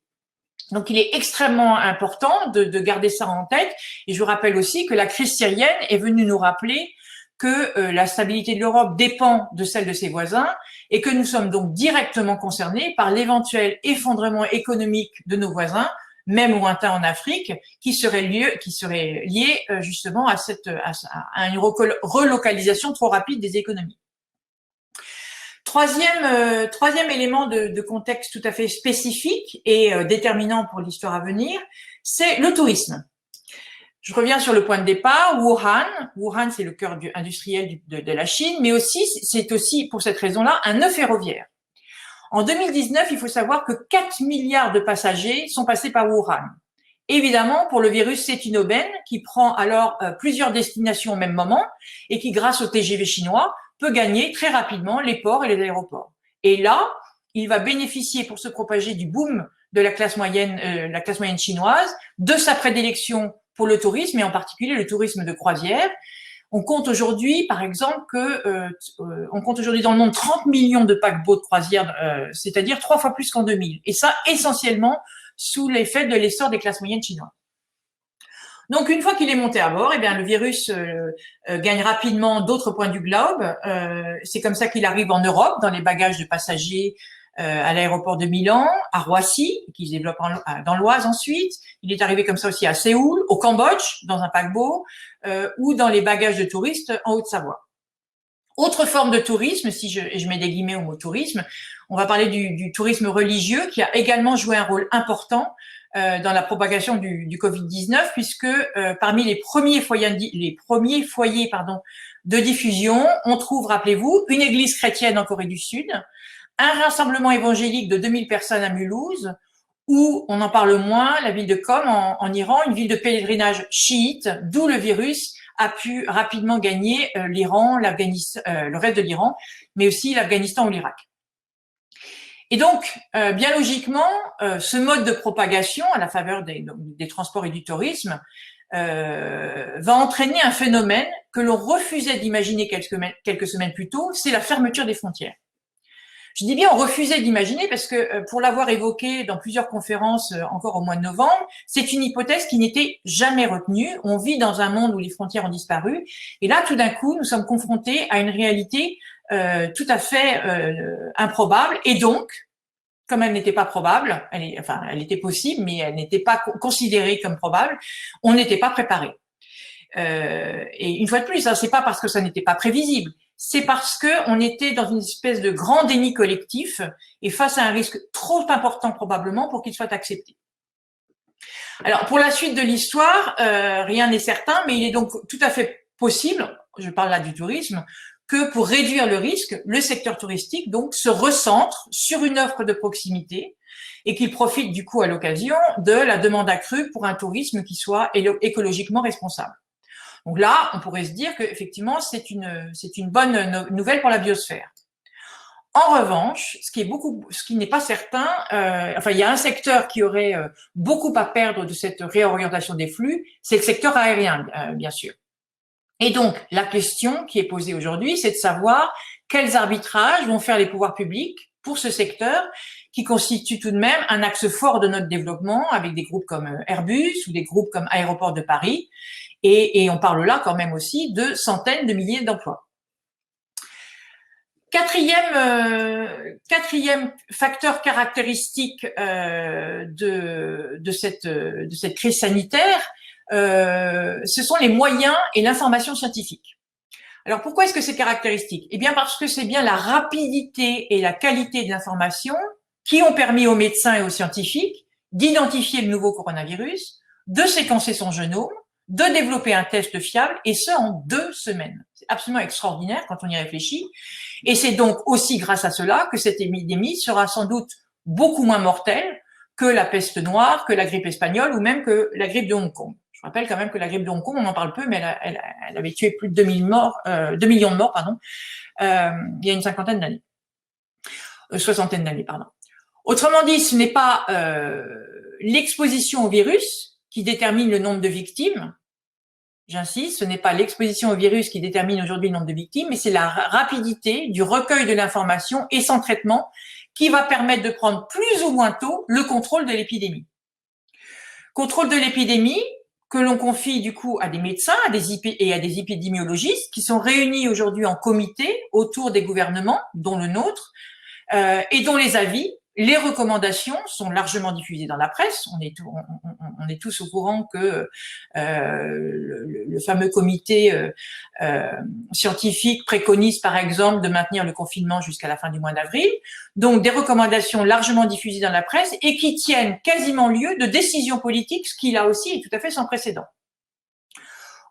Speaker 3: Donc, il est extrêmement important de garder ça en tête. Et je vous rappelle aussi que la crise syrienne est venue nous rappeler que la stabilité de l'Europe dépend de celle de ses voisins et que nous sommes donc directement concernés par l'éventuel effondrement économique de nos voisins, même lointains en Afrique, qui serait lié justement à une relocalisation trop rapide des économies. Troisième élément de contexte tout à fait spécifique et déterminant pour l'histoire à venir, c'est le tourisme. Je reviens sur le point de départ, Wuhan. Wuhan, c'est le cœur industriel de la Chine, mais aussi, c'est aussi pour cette raison-là un nœud ferroviaire. En 2019, il faut savoir que 4 milliards de passagers sont passés par Wuhan. Évidemment, pour le virus, c'est une aubaine qui prend alors plusieurs destinations au même moment et qui, grâce au TGV chinois, peut gagner très rapidement les ports et les aéroports. Et là, il va bénéficier pour se propager du boom de la classe moyenne chinoise, de sa prédilection pour le tourisme et en particulier le tourisme de croisière. On compte aujourd'hui, par exemple, on compte aujourd'hui dans le monde 30 millions de paquebots de croisière, c'est-à-dire 3 fois plus qu'en 2000. Et ça, essentiellement, sous l'effet de l'essor des classes moyennes chinoises. Donc, une fois qu'il est monté à bord, eh bien, le virus gagne rapidement d'autres points du globe. C'est comme ça qu'il arrive en Europe, dans les bagages de passagers, à l'aéroport de Milan, à Roissy, qui se développe dans l'Oise ensuite. Il est arrivé comme ça aussi à Séoul, au Cambodge, dans un paquebot, ou dans les bagages de touristes en Haute-Savoie. Autre forme de tourisme, et je mets des guillemets au mot tourisme, on va parler du tourisme religieux qui a également joué un rôle important dans la propagation du Covid-19, puisque parmi les premiers foyers de diffusion, on trouve, rappelez-vous, une église chrétienne en Corée du Sud, un rassemblement évangélique de 2000 personnes à Mulhouse, ou, on en parle moins, la ville de Qom en Iran, une ville de pèlerinage chiite, d'où le virus a pu rapidement gagner l'Iran, l'Afghanistan, le reste de l'Iran, mais aussi l'Afghanistan ou l'Irak. Et donc, bien logiquement, ce mode de propagation, à la faveur des transports et du tourisme, va entraîner un phénomène que l'on refusait d'imaginer quelques semaines plus tôt, c'est la fermeture des frontières. Je dis bien on refusait d'imaginer parce que pour l'avoir évoqué dans plusieurs conférences encore au mois de novembre, c'est une hypothèse qui n'était jamais retenue. On vit dans un monde où les frontières ont disparu et là tout d'un coup nous sommes confrontés à une réalité tout à fait improbable et donc comme elle n'était pas probable, elle était possible mais elle n'était pas considérée comme probable, on n'était pas préparé. Et une fois de plus, c'est pas parce que ça n'était pas prévisible. C'est parce que on était dans une espèce de grand déni collectif et face à un risque trop important probablement pour qu'il soit accepté. Alors pour la suite de l'histoire, rien n'est certain, mais il est donc tout à fait possible, je parle là du tourisme, que pour réduire le risque, le secteur touristique donc se recentre sur une offre de proximité et qu'il profite du coup à l'occasion de la demande accrue pour un tourisme qui soit écologiquement responsable. Donc là, on pourrait se dire qu'effectivement, c'est une bonne nouvelle pour la biosphère. En revanche, ce qui n'est pas certain, il y a un secteur qui aurait beaucoup à perdre de cette réorientation des flux, c'est le secteur aérien, bien sûr. Et donc, la question qui est posée aujourd'hui, c'est de savoir quels arbitrages vont faire les pouvoirs publics pour ce secteur qui constitue tout de même un axe fort de notre développement avec des groupes comme Airbus ou des groupes comme Aéroports de Paris. Et on parle là quand même aussi de centaines de milliers d'emplois. Quatrième facteur caractéristique de cette crise sanitaire, ce sont les moyens et l'information scientifique. Alors pourquoi est-ce que c'est caractéristique? Eh bien parce que c'est bien la rapidité et la qualité de l'information qui ont permis aux médecins et aux scientifiques d'identifier le nouveau coronavirus, de séquencer son génome, de développer un test fiable, et ce, en 2 semaines. C'est absolument extraordinaire quand on y réfléchit. Et c'est donc aussi grâce à cela que cette épidémie sera sans doute beaucoup moins mortelle que la peste noire, que la grippe espagnole ou même que la grippe de Hong Kong. Je rappelle quand même que la grippe de Hong Kong, on en parle peu, mais elle avait tué plus de 2 millions de morts, il y a une soixantaine d'années, pardon. Autrement dit, ce n'est pas l'exposition au virus qui détermine le nombre de victimes. J'insiste, ce n'est pas l'exposition au virus qui détermine aujourd'hui le nombre de victimes, mais c'est la rapidité du recueil de l'information et son traitement qui va permettre de prendre plus ou moins tôt le contrôle de l'épidémie. Contrôle de l'épidémie que l'on confie du coup à des médecins et à des épidémiologistes qui sont réunis aujourd'hui en comité autour des gouvernements, dont le nôtre, et dont les avis, les recommandations sont largement diffusées dans la presse. On est tous au courant que le fameux comité scientifique préconise par exemple de maintenir le confinement jusqu'à la fin du mois d'avril. Donc des recommandations largement diffusées dans la presse et qui tiennent quasiment lieu de décisions politiques, ce qui là aussi est tout à fait sans précédent.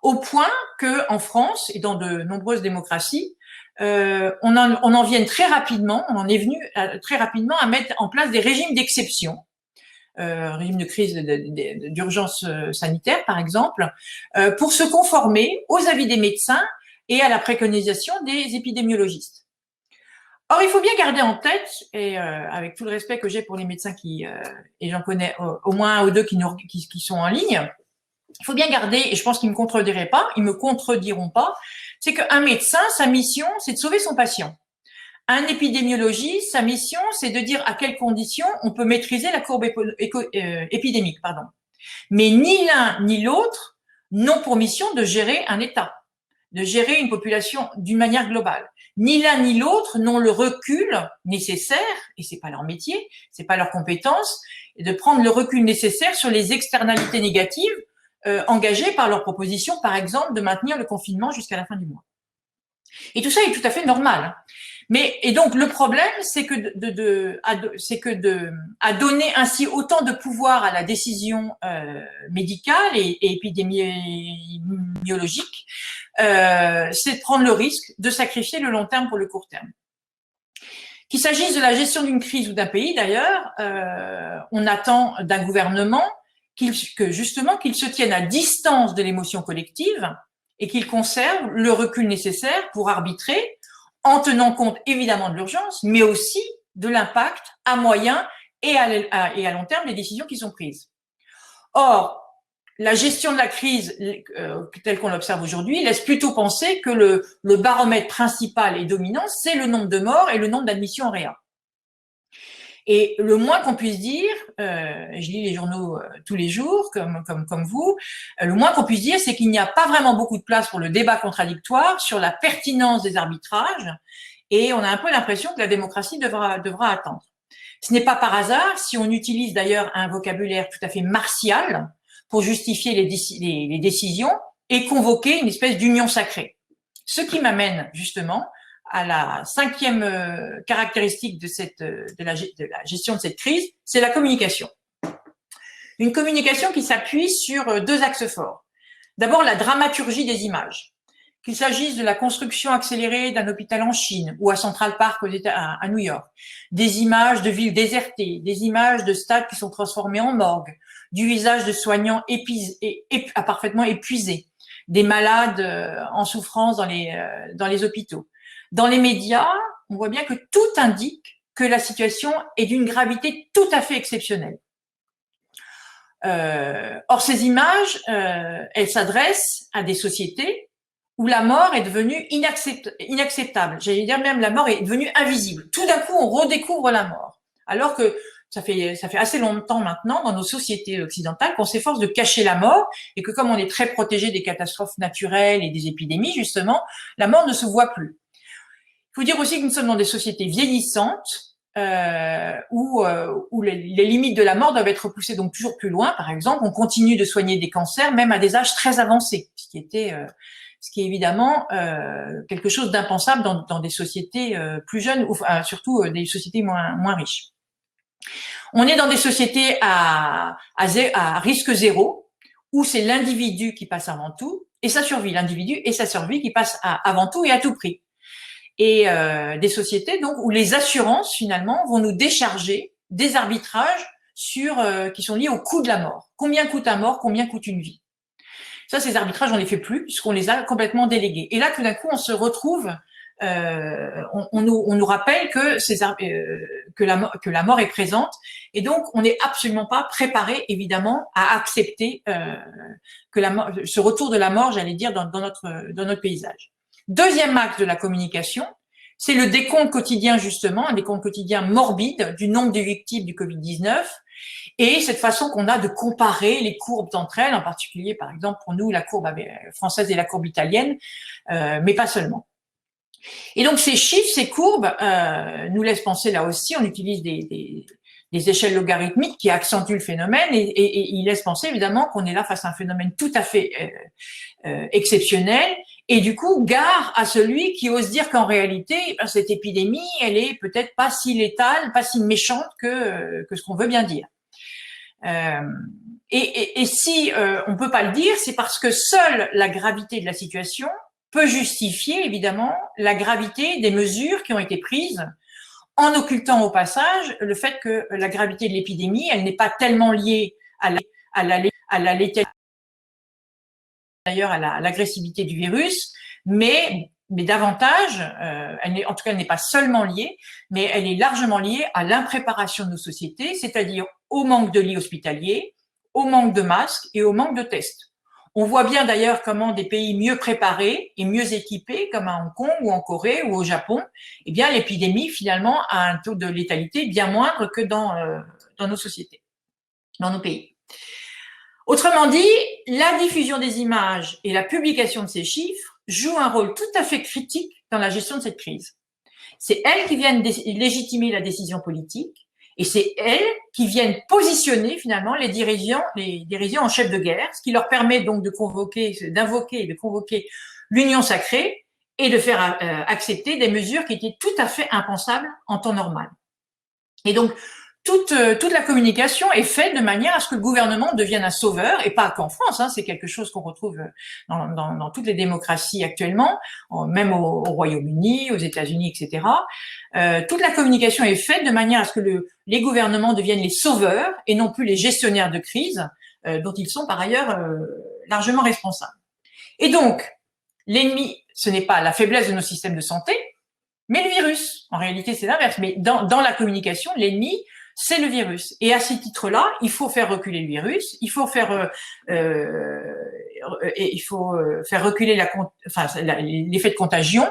Speaker 3: Au point que en France et dans de nombreuses démocraties, on en vient très rapidement, on en est venu très rapidement à mettre en place des régimes d'exception, régime de crise d'urgence sanitaire par exemple, pour se conformer aux avis des médecins et à la préconisation des épidémiologistes. Or, il faut bien garder en tête, et avec tout le respect que j'ai pour les médecins et j'en connais au moins un ou deux qui sont en ligne, il faut bien garder, et je pense qu'ils me contrediront pas, c'est qu'un médecin, sa mission, c'est de sauver son patient. Un épidémiologiste, sa mission, c'est de dire à quelles conditions on peut maîtriser la courbe épidémique, pardon. Mais ni l'un ni l'autre n'ont pour mission de gérer un État, de gérer une population d'une manière globale. Ni l'un ni l'autre n'ont le recul nécessaire, et c'est pas leur métier, c'est pas leur compétence, de prendre le recul nécessaire sur les externalités négatives engagés par leur proposition, par exemple, de maintenir le confinement jusqu'à la fin du mois. Et tout ça est tout à fait normal. Et donc le problème, c'est que à donner ainsi autant de pouvoir à la décision médicale et épidémiologique, c'est de prendre le risque de sacrifier le long terme pour le court terme. Qu'il s'agisse de la gestion d'une crise ou d'un pays, d'ailleurs, on attend d'un gouvernement qu'il se tienne à distance de l'émotion collective et qu'il conserve le recul nécessaire pour arbitrer, en tenant compte évidemment de l'urgence, mais aussi de l'impact à moyen et à long terme des décisions qui sont prises. Or, la gestion de la crise telle qu'on l'observe aujourd'hui laisse plutôt penser que le baromètre principal et dominant, c'est le nombre de morts et le nombre d'admissions en réa. Et le moins qu'on puisse dire, je lis les journaux tous les jours, comme vous, le moins qu'on puisse dire, c'est qu'il n'y a pas vraiment beaucoup de place pour le débat contradictoire sur la pertinence des arbitrages, et on a un peu l'impression que la démocratie devra attendre. Ce n'est pas par hasard si on utilise d'ailleurs un vocabulaire tout à fait martial pour justifier les décisions et convoquer une espèce d'union sacrée. Ce qui m'amène justement à la cinquième caractéristique de la gestion de cette crise, c'est la communication. Une communication qui s'appuie sur deux axes forts. D'abord, la dramaturgie des images. Qu'il s'agisse de la construction accélérée d'un hôpital en Chine ou à Central Park à New York, des images de villes désertées, des images de stades qui sont transformés en morgue, du visage de soignants parfaitement épuisés, des malades en souffrance dans les hôpitaux. Dans les médias, on voit bien que tout indique que la situation est d'une gravité tout à fait exceptionnelle. Or, ces images, elles s'adressent à des sociétés où la mort est devenue inacceptable. J'allais dire même la mort est devenue invisible. Tout d'un coup, on redécouvre la mort. Alors que ça fait assez longtemps maintenant dans nos sociétés occidentales qu'on s'efforce de cacher la mort et que comme on est très protégé des catastrophes naturelles et des épidémies, justement, la mort ne se voit plus. Il faut dire aussi que nous sommes dans des sociétés vieillissantes où les limites de la mort doivent être repoussées donc toujours plus loin. Par exemple, on continue de soigner des cancers même à des âges très avancés, ce qui est évidemment quelque chose d'impensable dans des sociétés plus jeunes ou surtout des sociétés moins riches. On est dans des sociétés à risque zéro où c'est l'individu qui passe avant tout et sa survie, l'individu et sa survie qui passent avant tout et à tout prix. Et des sociétés donc où les assurances finalement vont nous décharger des arbitrages qui sont liés au coût de la mort. Combien coûte un mort, combien coûte une vie? Ça, ces arbitrages, on les fait plus puisqu'on les a complètement délégués. Et là, tout d'un coup, on se retrouve, on nous rappelle que la mort est présente, et donc on n'est absolument pas préparé, évidemment, à accepter ce retour de la mort, j'allais dire, dans notre paysage. Deuxième axe de la communication, c'est le décompte quotidien, justement, un décompte quotidien morbide du nombre de victimes du Covid-19 Et cette façon qu'on a de comparer les courbes entre elles, en particulier, par exemple, pour nous, la courbe française et la courbe italienne, mais pas seulement. Et donc, ces chiffres, ces courbes, nous laissent penser, là aussi, on utilise des échelles logarithmiques qui accentuent le phénomène et ils laissent penser, évidemment, qu'on est là face à un phénomène tout à fait exceptionnel. Et du coup, gare à celui qui ose dire qu'en réalité, cette épidémie, elle est peut-être pas si létale, pas si méchante que ce qu'on veut bien dire. Et si on peut pas le dire, c'est parce que seule la gravité de la situation peut justifier évidemment la gravité des mesures qui ont été prises, en occultant au passage le fait que la gravité de l'épidémie, elle n'est pas tellement liée à la létalité, d'ailleurs à l'agressivité du virus, mais davantage, en tout cas, elle n'est pas seulement liée, mais elle est largement liée à l'impréparation de nos sociétés, c'est-à-dire au manque de lits hospitaliers, au manque de masques et au manque de tests. On voit bien d'ailleurs comment des pays mieux préparés et mieux équipés, comme à Hong Kong ou en Corée ou au Japon, eh bien l'épidémie finalement a un taux de létalité bien moindre que dans nos sociétés, dans nos pays. Autrement dit, la diffusion des images et la publication de ces chiffres jouent un rôle tout à fait critique dans la gestion de cette crise. C'est elles qui viennent légitimer la décision politique et c'est elles qui viennent positionner finalement les dirigeants en chef de guerre, ce qui leur permet donc d'invoquer et de convoquer l'union sacrée et de faire accepter des mesures qui étaient tout à fait impensables en temps normal. Et donc, toute la communication est faite de manière à ce que le gouvernement devienne un sauveur, et pas qu'en France, hein, c'est quelque chose qu'on retrouve dans toutes les démocraties actuellement, même au Royaume-Uni, aux États-Unis, etc. Toute la communication est faite de manière à ce que les gouvernements deviennent les sauveurs et non plus les gestionnaires de crise, dont ils sont par ailleurs largement responsables. Et donc, l'ennemi, ce n'est pas la faiblesse de nos systèmes de santé, mais le virus. En réalité, c'est l'inverse. Mais dans la communication, l'ennemi, c'est le virus. Et à ce titre-là, il faut faire reculer le virus, il faut faire reculer l'effet de contagion,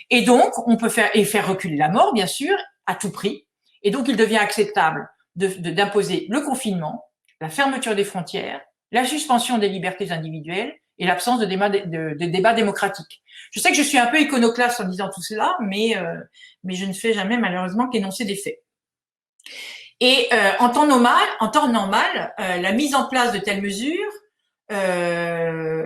Speaker 3: et donc on peut faire reculer la mort, bien sûr, à tout prix. Et donc il devient acceptable d'imposer le confinement, la fermeture des frontières, la suspension des libertés individuelles et l'absence de débat démocratique. Je sais que je suis un peu iconoclaste en disant tout cela, mais je ne fais jamais malheureusement qu'énoncer des faits. Et en temps normal, la mise en place de telles mesures,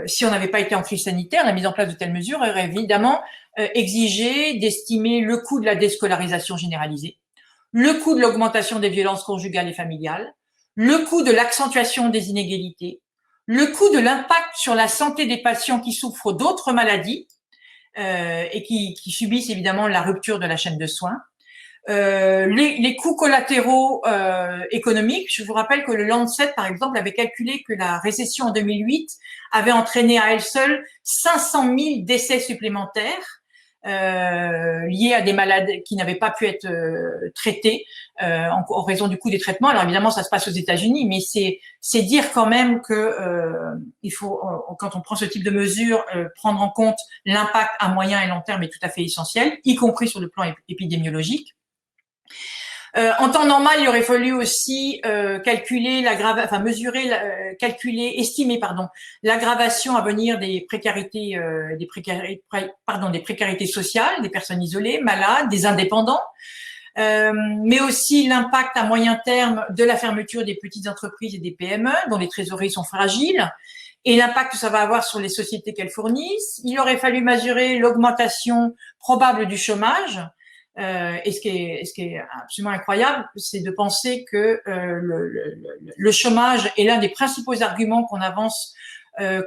Speaker 3: si on n'avait pas été en crise sanitaire, la mise en place de telles mesures aurait évidemment exigé d'estimer le coût de la déscolarisation généralisée, le coût de l'augmentation des violences conjugales et familiales, le coût de l'accentuation des inégalités, le coût de l'impact sur la santé des patients qui souffrent d'autres maladies et qui subissent évidemment la rupture de la chaîne de soins, les coûts collatéraux économiques. Je vous rappelle que le Lancet, par exemple, avait calculé que la récession en 2008 avait entraîné à elle seule 500 000 décès supplémentaires liés à des malades qui n'avaient pas pu être traités en raison du coût des traitements. Alors évidemment, ça se passe aux États-Unis, mais c'est dire quand même que il faut, quand on prend ce type de mesures, prendre en compte l'impact à moyen et long terme est tout à fait essentiel, y compris sur le plan épidémiologique. En temps normal, il aurait fallu aussi estimer l'aggravation à venir des précarités sociales, des personnes isolées, malades, des indépendants, mais aussi l'impact à moyen terme de la fermeture des petites entreprises et des PME dont les trésoreries sont fragiles, et l'impact que ça va avoir sur les sociétés qu'elles fournissent. Il aurait fallu mesurer l'augmentation probable du chômage. Et ce qui est absolument incroyable, c'est de penser que le chômage est l'un des principaux arguments qu'on avance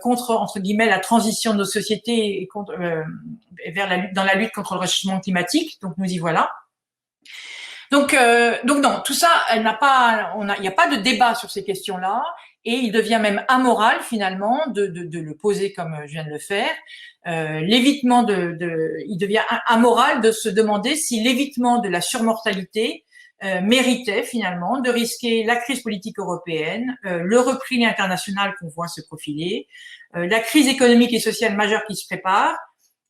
Speaker 3: contre, entre guillemets, la transition de nos sociétés et contre, dans la lutte contre le réchauffement climatique. Donc nous y voilà. Donc non, tout ça, il n'y a pas de débat sur ces questions-là, et il devient même amoral finalement de le poser comme je viens de le faire. L'évitement il devient amoral de se demander si l'évitement de la surmortalité méritait finalement de risquer la crise politique européenne, le repli international qu'on voit se profiler, la crise économique et sociale majeure qui se prépare,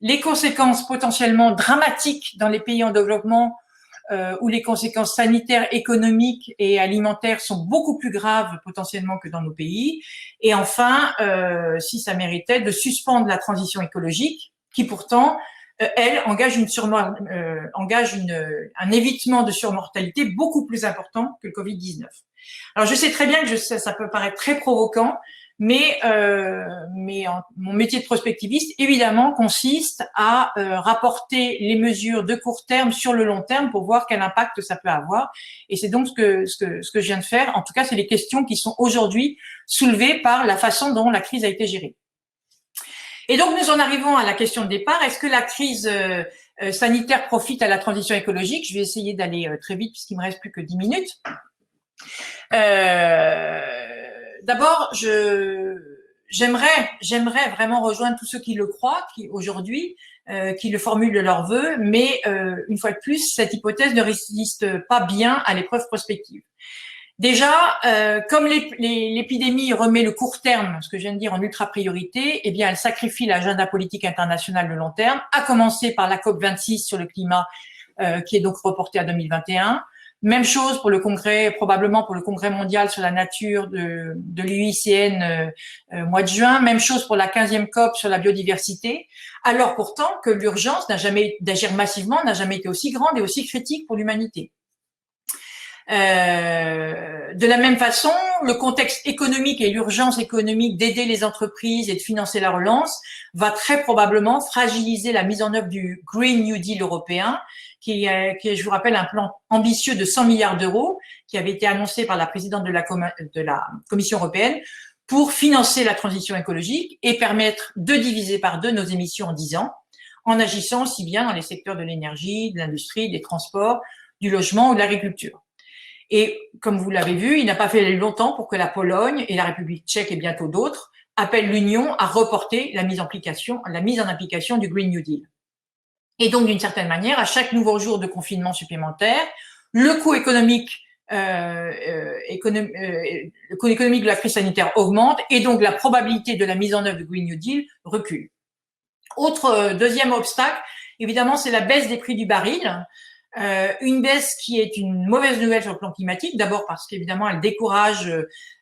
Speaker 3: les conséquences potentiellement dramatiques dans les pays en développement où les conséquences sanitaires, économiques et alimentaires sont beaucoup plus graves potentiellement que dans nos pays. Et enfin, si ça méritait, de suspendre la transition écologique, qui pourtant, elle engage un évitement de surmortalité beaucoup plus important que le Covid-19. Alors je sais très bien que ça peut paraître très provoquant, mais mon métier de prospectiviste, évidemment, consiste à rapporter les mesures de court terme sur le long terme pour voir quel impact ça peut avoir. Et c'est donc ce que je viens de faire. En tout cas, c'est les questions qui sont aujourd'hui soulevées par la façon dont la crise a été gérée. Et donc, nous en arrivons à la question de départ. Est-ce que la crise sanitaire profite à la transition écologique? Je vais essayer d'aller très vite puisqu'il me reste plus que 10 minutes. D'abord, j'aimerais vraiment rejoindre tous ceux qui le croient, qui aujourd'hui, qui le formulent de leur vœu, mais une fois de plus, cette hypothèse ne résiste pas bien à l'épreuve prospective. Déjà, comme l'épidémie remet le court terme, ce que je viens de dire, en ultra priorité, eh bien, elle sacrifie l'agenda politique international de long terme, à commencer par la COP26 sur le climat, qui est donc reporté à 2021. Même chose pour le congrès, probablement pour le congrès mondial sur la nature de l'UICN mois de juin. Même chose pour la 15e COP sur la biodiversité. Alors pourtant que l'urgence d'agir massivement n'a jamais été aussi grande et aussi critique pour l'humanité. De la même façon, le contexte économique et l'urgence économique d'aider les entreprises et de financer la relance va très probablement fragiliser la mise en œuvre du Green New Deal européen, qui est, je vous rappelle, un plan ambitieux de 100 milliards d'euros qui avait été annoncé par la présidente de la Commission européenne pour financer la transition écologique et permettre de diviser par 2 nos émissions en 10 ans, en agissant aussi bien dans les secteurs de l'énergie, de l'industrie, des transports, du logement ou de l'agriculture. Et comme vous l'avez vu, il n'a pas fallu longtemps pour que la Pologne et la République tchèque et bientôt d'autres appellent l'Union à reporter la mise en application du Green New Deal. Et donc, d'une certaine manière, à chaque nouveau jour de confinement supplémentaire, le coût économique de la crise sanitaire augmente et donc la probabilité de la mise en œuvre du Green New Deal recule. Deuxième obstacle, évidemment, c'est la baisse des prix du baril. Une baisse qui est une mauvaise nouvelle sur le plan climatique, d'abord parce qu'évidemment elle décourage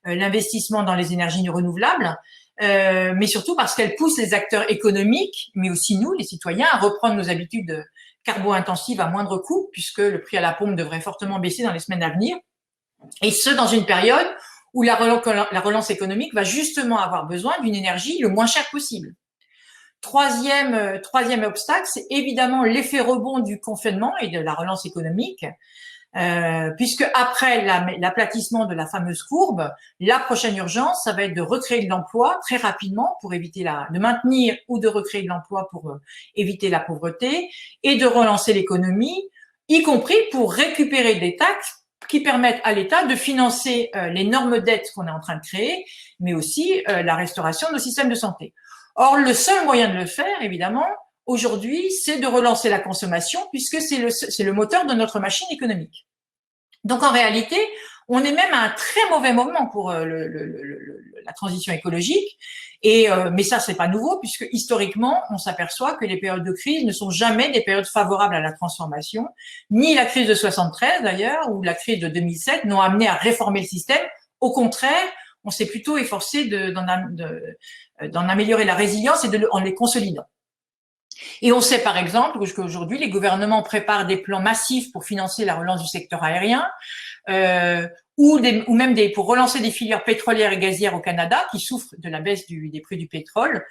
Speaker 3: l'investissement dans les énergies renouvelables, mais surtout parce qu'elle pousse les acteurs économiques, mais aussi nous, les citoyens, à reprendre nos habitudes carbo-intensives à moindre coût, puisque le prix à la pompe devrait fortement baisser dans les semaines à venir, et ce dans une période où la relance économique va justement avoir besoin d'une énergie le moins chère possible. Troisième obstacle, c'est évidemment l'effet rebond du confinement et de la relance économique, puisque après l'aplatissement de la fameuse courbe, la prochaine urgence, ça va être de recréer de l'emploi très rapidement pour éviter de maintenir ou de recréer de l'emploi pour éviter la pauvreté et de relancer l'économie, y compris pour récupérer des taxes qui permettent à l'État de financer l'énorme dette qu'on est en train de créer, mais aussi la restauration de nos systèmes de santé. Or, le seul moyen de le faire, évidemment, aujourd'hui, c'est de relancer la consommation puisque c'est le moteur de notre machine économique. Donc, en réalité, on est même à un très mauvais moment pour la transition écologique. Mais ça, c'est pas nouveau puisque historiquement, on s'aperçoit que les périodes de crise ne sont jamais des périodes favorables à la transformation. Ni la crise de 73 d'ailleurs, ou la crise de 2007 n'ont amené à réformer le système. Au contraire, on s'est plutôt efforcé d'en améliorer la résilience et en les consolidant. Et on sait par exemple qu'aujourd'hui, les gouvernements préparent des plans massifs pour financer la relance du secteur aérien, ou même pour relancer des filières pétrolières et gazières au Canada qui souffrent de la baisse des prix du pétrole.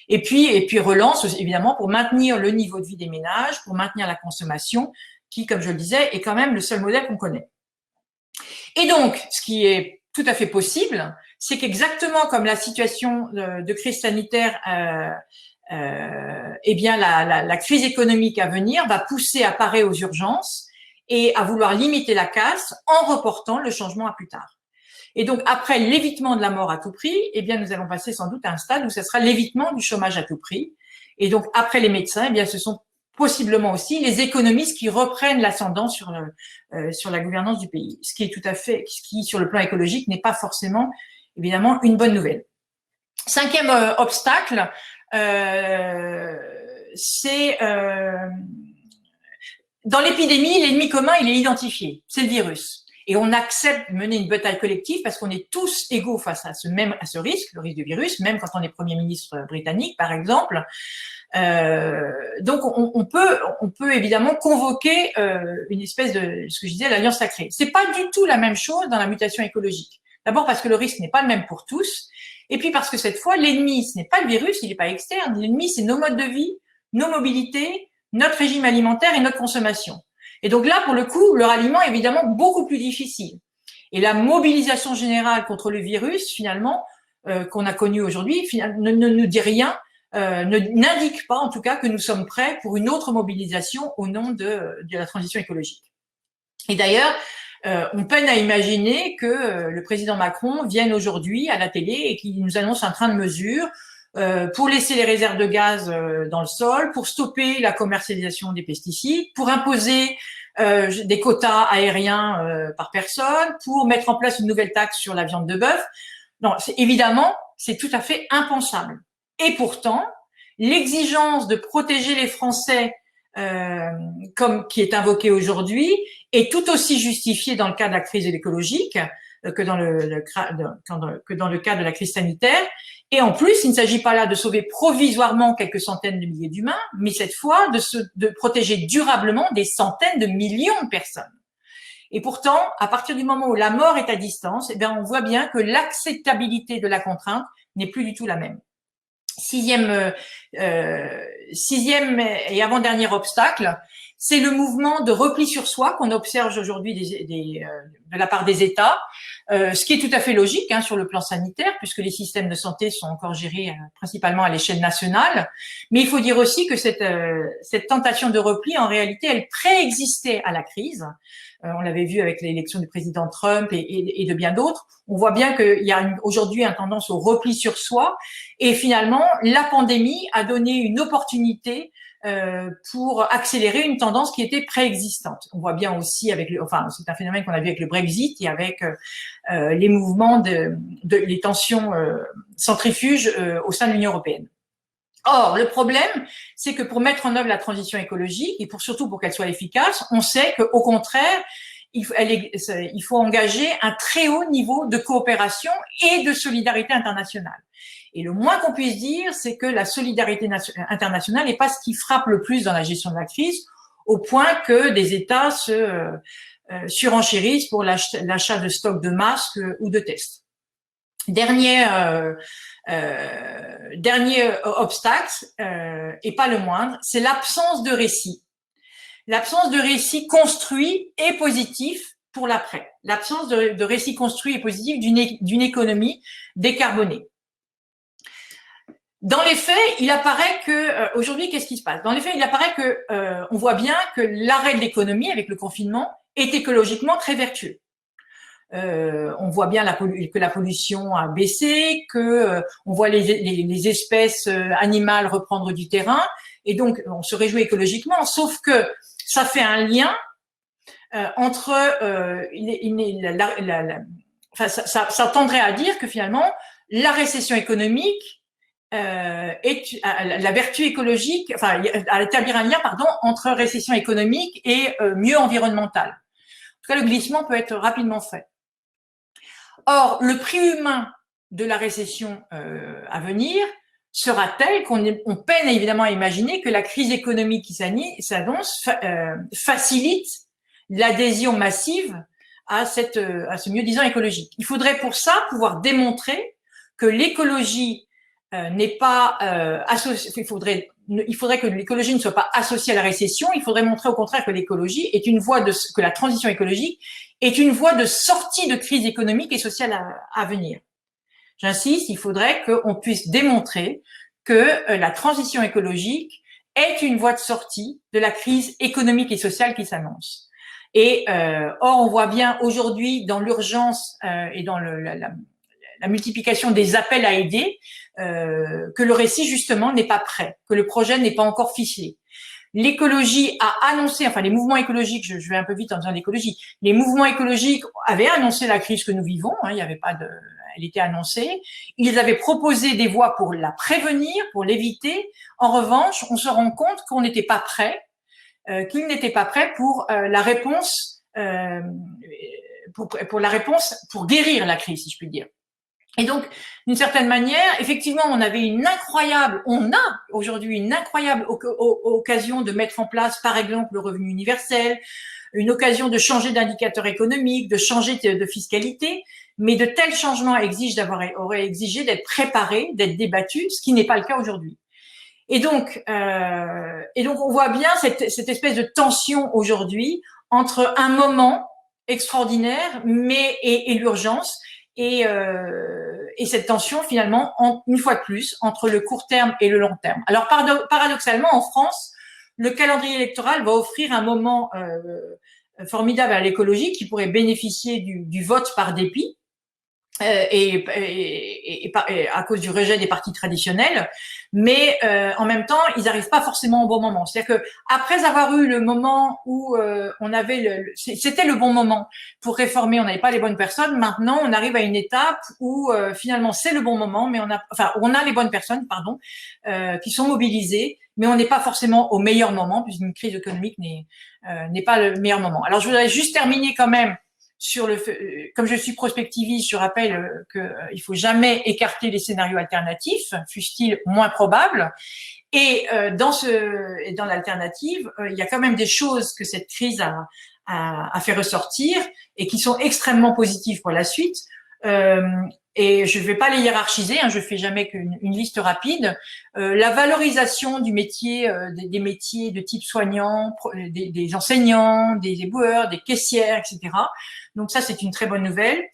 Speaker 3: Et puis relance évidemment pour maintenir le niveau de vie des ménages, pour maintenir la consommation, qui, comme je le disais, est quand même le seul modèle qu'on connaît. Et donc, ce qui est tout à fait possible, c'est qu'exactement comme la situation de crise sanitaire, eh bien la crise économique à venir va pousser à parer aux urgences et à vouloir limiter la casse en reportant le changement à plus tard. Et donc, après l'évitement de la mort à tout prix, eh bien, nous allons passer sans doute à un stade où ce sera l'évitement du chômage à tout prix. Et donc, après les médecins, eh bien, ce sont possiblement aussi les économistes qui reprennent l'ascendant sur la gouvernance du pays, ce qui sur le plan écologique n'est pas forcément évidemment une bonne nouvelle. Cinquième obstacle, c'est dans l'épidémie, l'ennemi commun, il est identifié, c'est le virus. Et on accepte de mener une bataille collective parce qu'on est tous égaux face à ce risque, le risque du virus, même quand on est Premier ministre britannique, par exemple. Donc, on peut évidemment convoquer une espèce de, ce que je disais, l'alliance sacrée. C'est pas du tout la même chose dans la mutation écologique. D'abord parce que le risque n'est pas le même pour tous, et puis parce que cette fois, l'ennemi, ce n'est pas le virus, il n'est pas externe. L'ennemi, c'est nos modes de vie, nos mobilités, notre régime alimentaire et notre consommation. Et donc là, pour le coup, le ralliement est évidemment beaucoup plus difficile. Et la mobilisation générale contre le virus, finalement, qu'on a connue aujourd'hui, ne nous dit rien, n'indique pas, en tout cas, que nous sommes prêts pour une autre mobilisation au nom de la transition écologique. Et d'ailleurs, on peine à imaginer que le président Macron vienne aujourd'hui à la télé et qu'il nous annonce un train de mesures pour laisser les réserves de gaz dans le sol, pour stopper la commercialisation des pesticides, pour imposer des quotas aériens par personne, pour mettre en place une nouvelle taxe sur la viande de bœuf. Non, évidemment, c'est tout à fait impensable. Et pourtant, l'exigence de protéger les Français, comme qui est invoquée aujourd'hui, est tout aussi justifiée dans le cas de la crise écologique que dans le cas de la crise sanitaire. Et en plus, il ne s'agit pas là de sauver provisoirement quelques centaines de milliers d'humains, mais cette fois de protéger durablement des centaines de millions de personnes. Et pourtant, à partir du moment où la mort est à distance, eh bien, on voit bien que l'acceptabilité de la contrainte n'est plus du tout la même. Sixième et avant-dernier obstacle, c'est le mouvement de repli sur soi qu'on observe aujourd'hui de la part des États, ce qui est tout à fait logique sur le plan sanitaire, puisque les systèmes de santé sont encore gérés principalement à l'échelle nationale. Mais il faut dire aussi que cette tentation de repli, en réalité, elle préexistait à la crise. On l'avait vu avec l'élection du président Trump et de bien d'autres. On voit bien qu'il y a aujourd'hui une tendance au repli sur soi. Et finalement, la pandémie a donné une opportunité pour accélérer une tendance qui était préexistante. On voit bien aussi c'est un phénomène qu'on a vu avec le Brexit et avec les mouvements les tensions centrifuges au sein de l'Union européenne. Or, le problème, c'est que pour mettre en œuvre la transition écologique et surtout pour qu'elle soit efficace, on sait qu'au contraire, il faut engager un très haut niveau de coopération et de solidarité internationale. Et le moins qu'on puisse dire, c'est que la solidarité internationale n'est pas ce qui frappe le plus dans la gestion de la crise, au point que des États se surenchérissent pour l'achat de stocks de masques ou de tests. Dernier obstacle, et pas le moindre, c'est l'absence de récit. L'absence de récit construit et positif pour l'après. L'absence de récit construit et positif d'une économie décarbonée. Dans les faits, il apparaît que aujourd'hui, qu'est-ce qui se passe? Dans les faits, il apparaît que on voit bien que l'arrêt de l'économie avec le confinement est écologiquement très vertueux. On voit bien que la pollution a baissé, que on voit les espèces animales reprendre du terrain, et donc on se réjouit écologiquement. Sauf que ça fait un lien entre ça tendrait à dire que finalement la récession économique est la vertu écologique, à établir un lien, entre récession économique et mieux environnemental. En tout cas, le glissement peut être rapidement fait. Or, le prix humain de la récession à venir sera tel qu'on peine évidemment à imaginer que la crise économique qui s'annonce facilite l'adhésion massive à ce mieux-disant écologique. Il faudrait pour ça pouvoir démontrer que l'écologie n'est pas associée. Il faudrait que l'écologie ne soit pas associée à la récession. Il faudrait montrer au contraire que l'écologie est que la transition écologique est une voie de sortie de crise économique et sociale à venir. J'insiste, il faudrait qu'on puisse démontrer que la transition écologique est une voie de sortie de la crise économique et sociale qui s'annonce. Et or, on voit bien aujourd'hui dans l'urgence et dans la multiplication des appels à aider que le récit justement n'est pas prêt, que le projet n'est pas encore ficelé. L'écologie a annoncé, les mouvements écologiques, je vais un peu vite en disant l'écologie, les mouvements écologiques avaient annoncé la crise que nous vivons, il n'y avait pas elle était annoncée. Ils avaient proposé des voies pour la prévenir, pour l'éviter. En revanche, on se rend compte qu'on n'était pas prêt qu'ils n'étaient pas prêts pour la réponse, pour la réponse pour guérir la crise, si je puis dire. Et donc, d'une certaine manière, effectivement, on a aujourd'hui une incroyable occasion de mettre en place, par exemple, le revenu universel, une occasion de changer d'indicateur économique, de changer de fiscalité, mais de tels changements auraient exigé d'être préparés, d'être débattus, ce qui n'est pas le cas aujourd'hui. Et donc, on voit bien cette espèce de tension aujourd'hui entre un moment extraordinaire, et l'urgence, et cette tension finalement, une fois de plus, entre le court terme et le long terme. Alors paradoxalement, en France, le calendrier électoral va offrir un moment formidable à l'écologie qui pourrait bénéficier du vote par dépit. Et à cause du rejet des partis traditionnels, mais en même temps, ils n'arrivent pas forcément au bon moment. C'est-à-dire que après avoir eu le moment où on avait c'était le bon moment pour réformer, on n'avait pas les bonnes personnes. Maintenant, on arrive à une étape où finalement c'est le bon moment, mais on a les bonnes personnes, qui sont mobilisées, mais on n'est pas forcément au meilleur moment, puisqu'une crise économique n'est pas le meilleur moment. Alors, je voudrais juste terminer quand même comme je suis prospectiviste, je rappelle qu'il faut jamais écarter les scénarios alternatifs, fussent-ils moins probables. Et dans l'alternative, il y a quand même des choses que cette crise a fait ressortir et qui sont extrêmement positives pour la suite. Et je ne vais pas les hiérarchiser, je fais jamais qu'une liste rapide. La valorisation du métier, des métiers de type soignant, des enseignants, des éboueurs, des caissières, etc. Donc ça, c'est une très bonne nouvelle.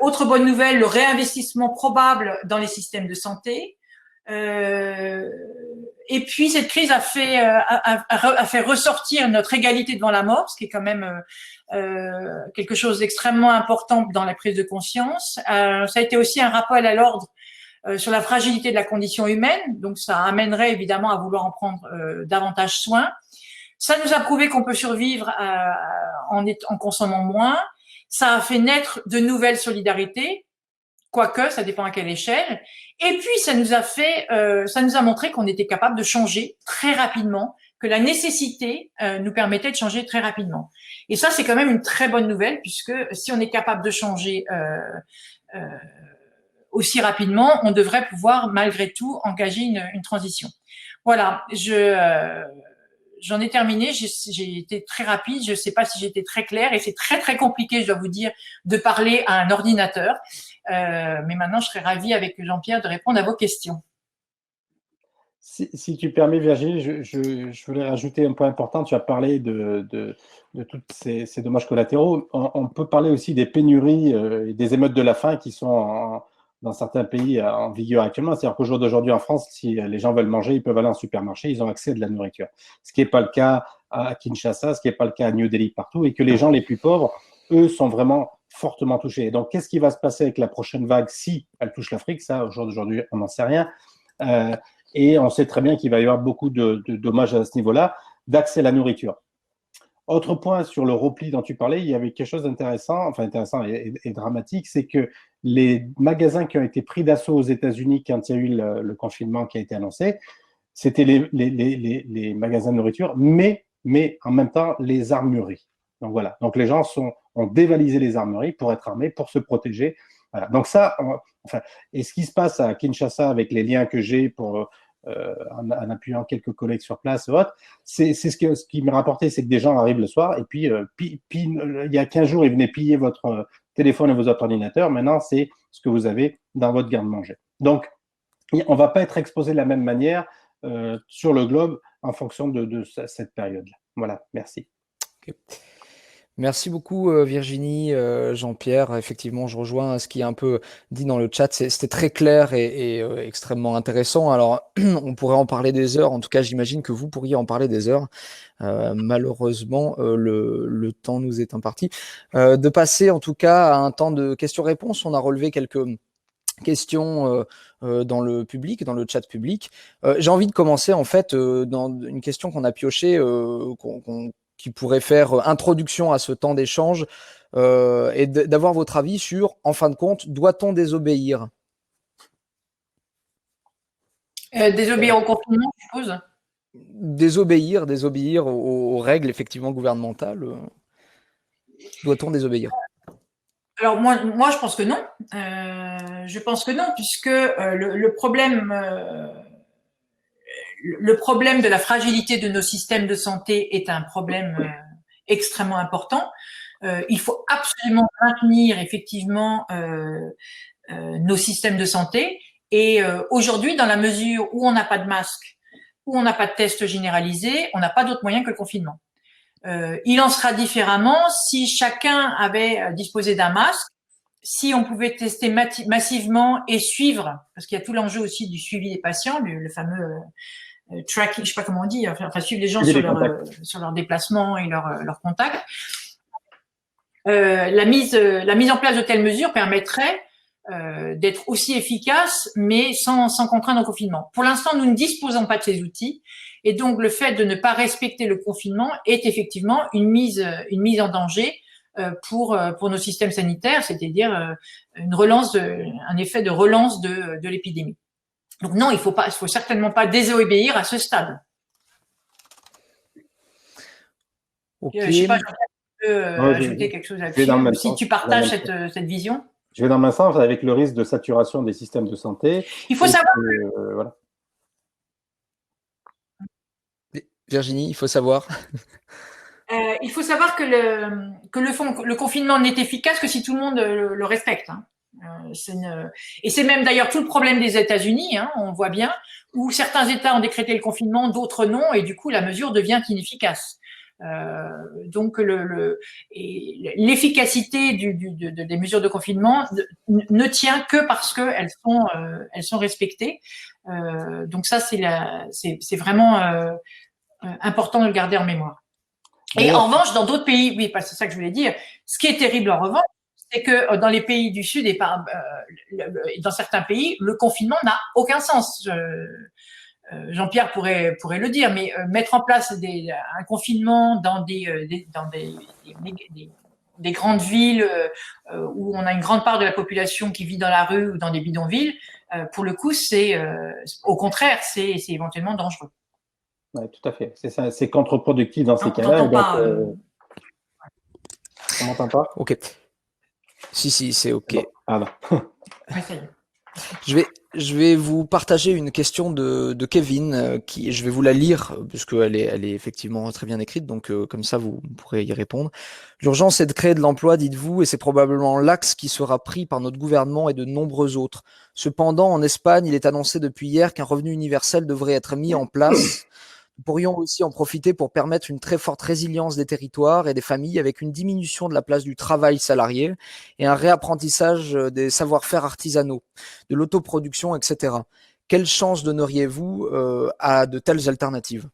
Speaker 3: Autre bonne nouvelle, le réinvestissement probable dans les systèmes de santé. Et puis cette crise a fait ressortir notre égalité devant la mort, ce qui est quand même quelque chose d'extrêmement important dans la prise de conscience. Ça a été aussi un rappel à l'ordre sur la fragilité de la condition humaine, donc ça amènerait évidemment à vouloir en prendre davantage soin. Ça nous a prouvé qu'on peut survivre en consommant moins. Ça a fait naître de nouvelles solidarités, quoique ça dépend à quelle échelle. Et puis ça nous a montré qu'on était capable de changer très rapidement, que la nécessité nous permettait de changer très rapidement. Et ça, c'est quand même une très bonne nouvelle, puisque si on est capable de changer aussi rapidement, on devrait pouvoir malgré tout engager une transition. Voilà, j'en ai terminé, j'ai été très rapide, je ne sais pas si j'étais très claire, et c'est très très compliqué, je dois vous dire, de parler à un ordinateur. Mais maintenant, je serais ravie avec Jean-Pierre de répondre à vos questions.
Speaker 2: Si tu permets, Virginie, je voulais rajouter un point important. Tu as parlé de tous ces dommages collatéraux. On peut parler aussi des pénuries et des émeutes de la faim qui sont dans certains pays en vigueur actuellement. C'est-à-dire qu'au jour d'aujourd'hui en France, si les gens veulent manger, ils peuvent aller en supermarché, ils ont accès à de la nourriture. Ce qui n'est pas le cas à Kinshasa, ce qui n'est pas le cas à New Delhi, partout, et que les gens les plus pauvres, eux, sont vraiment fortement touchés. Donc, qu'est-ce qui va se passer avec la prochaine vague si elle touche l'Afrique? Ça, au jour d'aujourd'hui, on n'en sait rien. Et on sait très bien qu'il va y avoir beaucoup de dommages à ce niveau-là, d'accès à la nourriture. Autre point sur le repli dont tu parlais, il y avait quelque chose d'intéressant, et dramatique, c'est que les magasins qui ont été pris d'assaut aux États-Unis quand il y a eu le confinement qui a été annoncé, c'était les magasins de nourriture, mais en même temps les armureries. Donc voilà, donc les gens ont dévalisé les armureries pour être armés, pour se protéger. Voilà. Donc ça, et ce qui se passe à Kinshasa avec les liens que j'ai en appuyant quelques collègues sur place, c'est ce qui m'a rapporté, c'est que des gens arrivent le soir et puis il y a 15 jours, ils venaient piller votre téléphone et vos autres ordinateurs. Maintenant, c'est ce que vous avez dans votre garde-manger. Donc, on ne va pas être exposé de la même manière sur le globe en fonction de cette période-là. Voilà, merci.
Speaker 1: Okay. Merci beaucoup Virginie, Jean-Pierre. Effectivement, je rejoins ce qui est un peu dit dans le chat. C'était très clair et extrêmement intéressant. Alors, on pourrait en parler des heures. En tout cas, j'imagine que vous pourriez en parler des heures. Malheureusement, le temps nous est imparti. De passer en tout cas à un temps de questions-réponses. On a relevé quelques questions dans le public, dans le chat public. J'ai envie de commencer en fait dans une question qu'on a piochée, qui pourrait faire introduction à ce temps d'échange et d'avoir votre avis sur, en fin de compte, doit-on désobéir?
Speaker 3: Désobéir au confinement, je suppose.
Speaker 1: désobéir aux règles effectivement gouvernementales. Doit-on désobéir?
Speaker 3: Alors moi, je pense que non. Je pense que non, puisque le problème de la fragilité de nos systèmes de santé est un problème extrêmement important. Il faut absolument maintenir effectivement nos systèmes de santé. Et aujourd'hui, dans la mesure où on n'a pas de masque, où on n'a pas de test généralisé, on n'a pas d'autre moyen que le confinement. Il en sera différemment si chacun avait disposé d'un masque, si on pouvait tester massivement et suivre, parce qu'il y a tout l'enjeu aussi du suivi des patients, le fameux tracking, je sais pas comment on dit, enfin suivre les gens sur leur déplacement et leur contact. La mise en place de telles mesures permettrait d'être aussi efficace, mais sans contraindre au confinement. Pour l'instant, nous ne disposons pas de ces outils, et donc le fait de ne pas respecter le confinement est effectivement une mise en danger pour nos systèmes sanitaires, c'est-à-dire un effet de relance de l'épidémie. Donc non, il faut certainement pas désobéir à ce stade.
Speaker 1: Okay.
Speaker 3: Je sais pas, Jean-Pierre, tu peux ajouter quelque chose là-dessus, si tu partages cette vision.
Speaker 2: Je vais dans le même sens, avec le risque de saturation des systèmes de santé.
Speaker 3: Il faut savoir
Speaker 2: voilà.
Speaker 1: Virginie, il faut savoir.
Speaker 3: Il faut savoir que le confinement n'est efficace que si tout le monde le respecte. Hein. Et c'est même d'ailleurs tout le problème des États-Unis, hein, on voit bien, où certains États ont décrété le confinement, d'autres non, et du coup la mesure devient inefficace. Donc l'efficacité des mesures de confinement ne tient que parce qu'elles sont respectées. Donc ça c'est vraiment important de le garder en mémoire. Et en revanche, dans d'autres pays, oui, c'est ça que je voulais dire. Ce qui est terrible en revanche, c'est que dans les pays du Sud et dans certains pays, le confinement n'a aucun sens. Jean-Pierre pourrait le dire, mais mettre en place un confinement dans des grandes villes où on a une grande part de la population qui vit dans la rue ou dans des bidonvilles, pour le coup, au contraire, c'est éventuellement dangereux.
Speaker 2: Oui, tout à fait. C'est contre-productif dans ces cas-là. On m'entend pas?
Speaker 1: Ok. Si, c'est ok.
Speaker 2: Bon. Ah non.
Speaker 1: Je vais vous partager une question de Kevin, je vais vous la lire, puisqu'elle est effectivement très bien écrite, donc comme ça vous pourrez y répondre. L'urgence est de créer de l'emploi, dites-vous, et c'est probablement l'axe qui sera pris par notre gouvernement et de nombreux autres. Cependant, en Espagne, il est annoncé depuis hier qu'un revenu universel devrait être mis en place. Nous pourrions aussi en profiter pour permettre une très forte résilience des territoires et des familles avec une diminution de la place du travail salarié et un réapprentissage des savoir-faire artisanaux, de l'autoproduction, etc. Quelle chance donneriez-vous à de telles alternatives?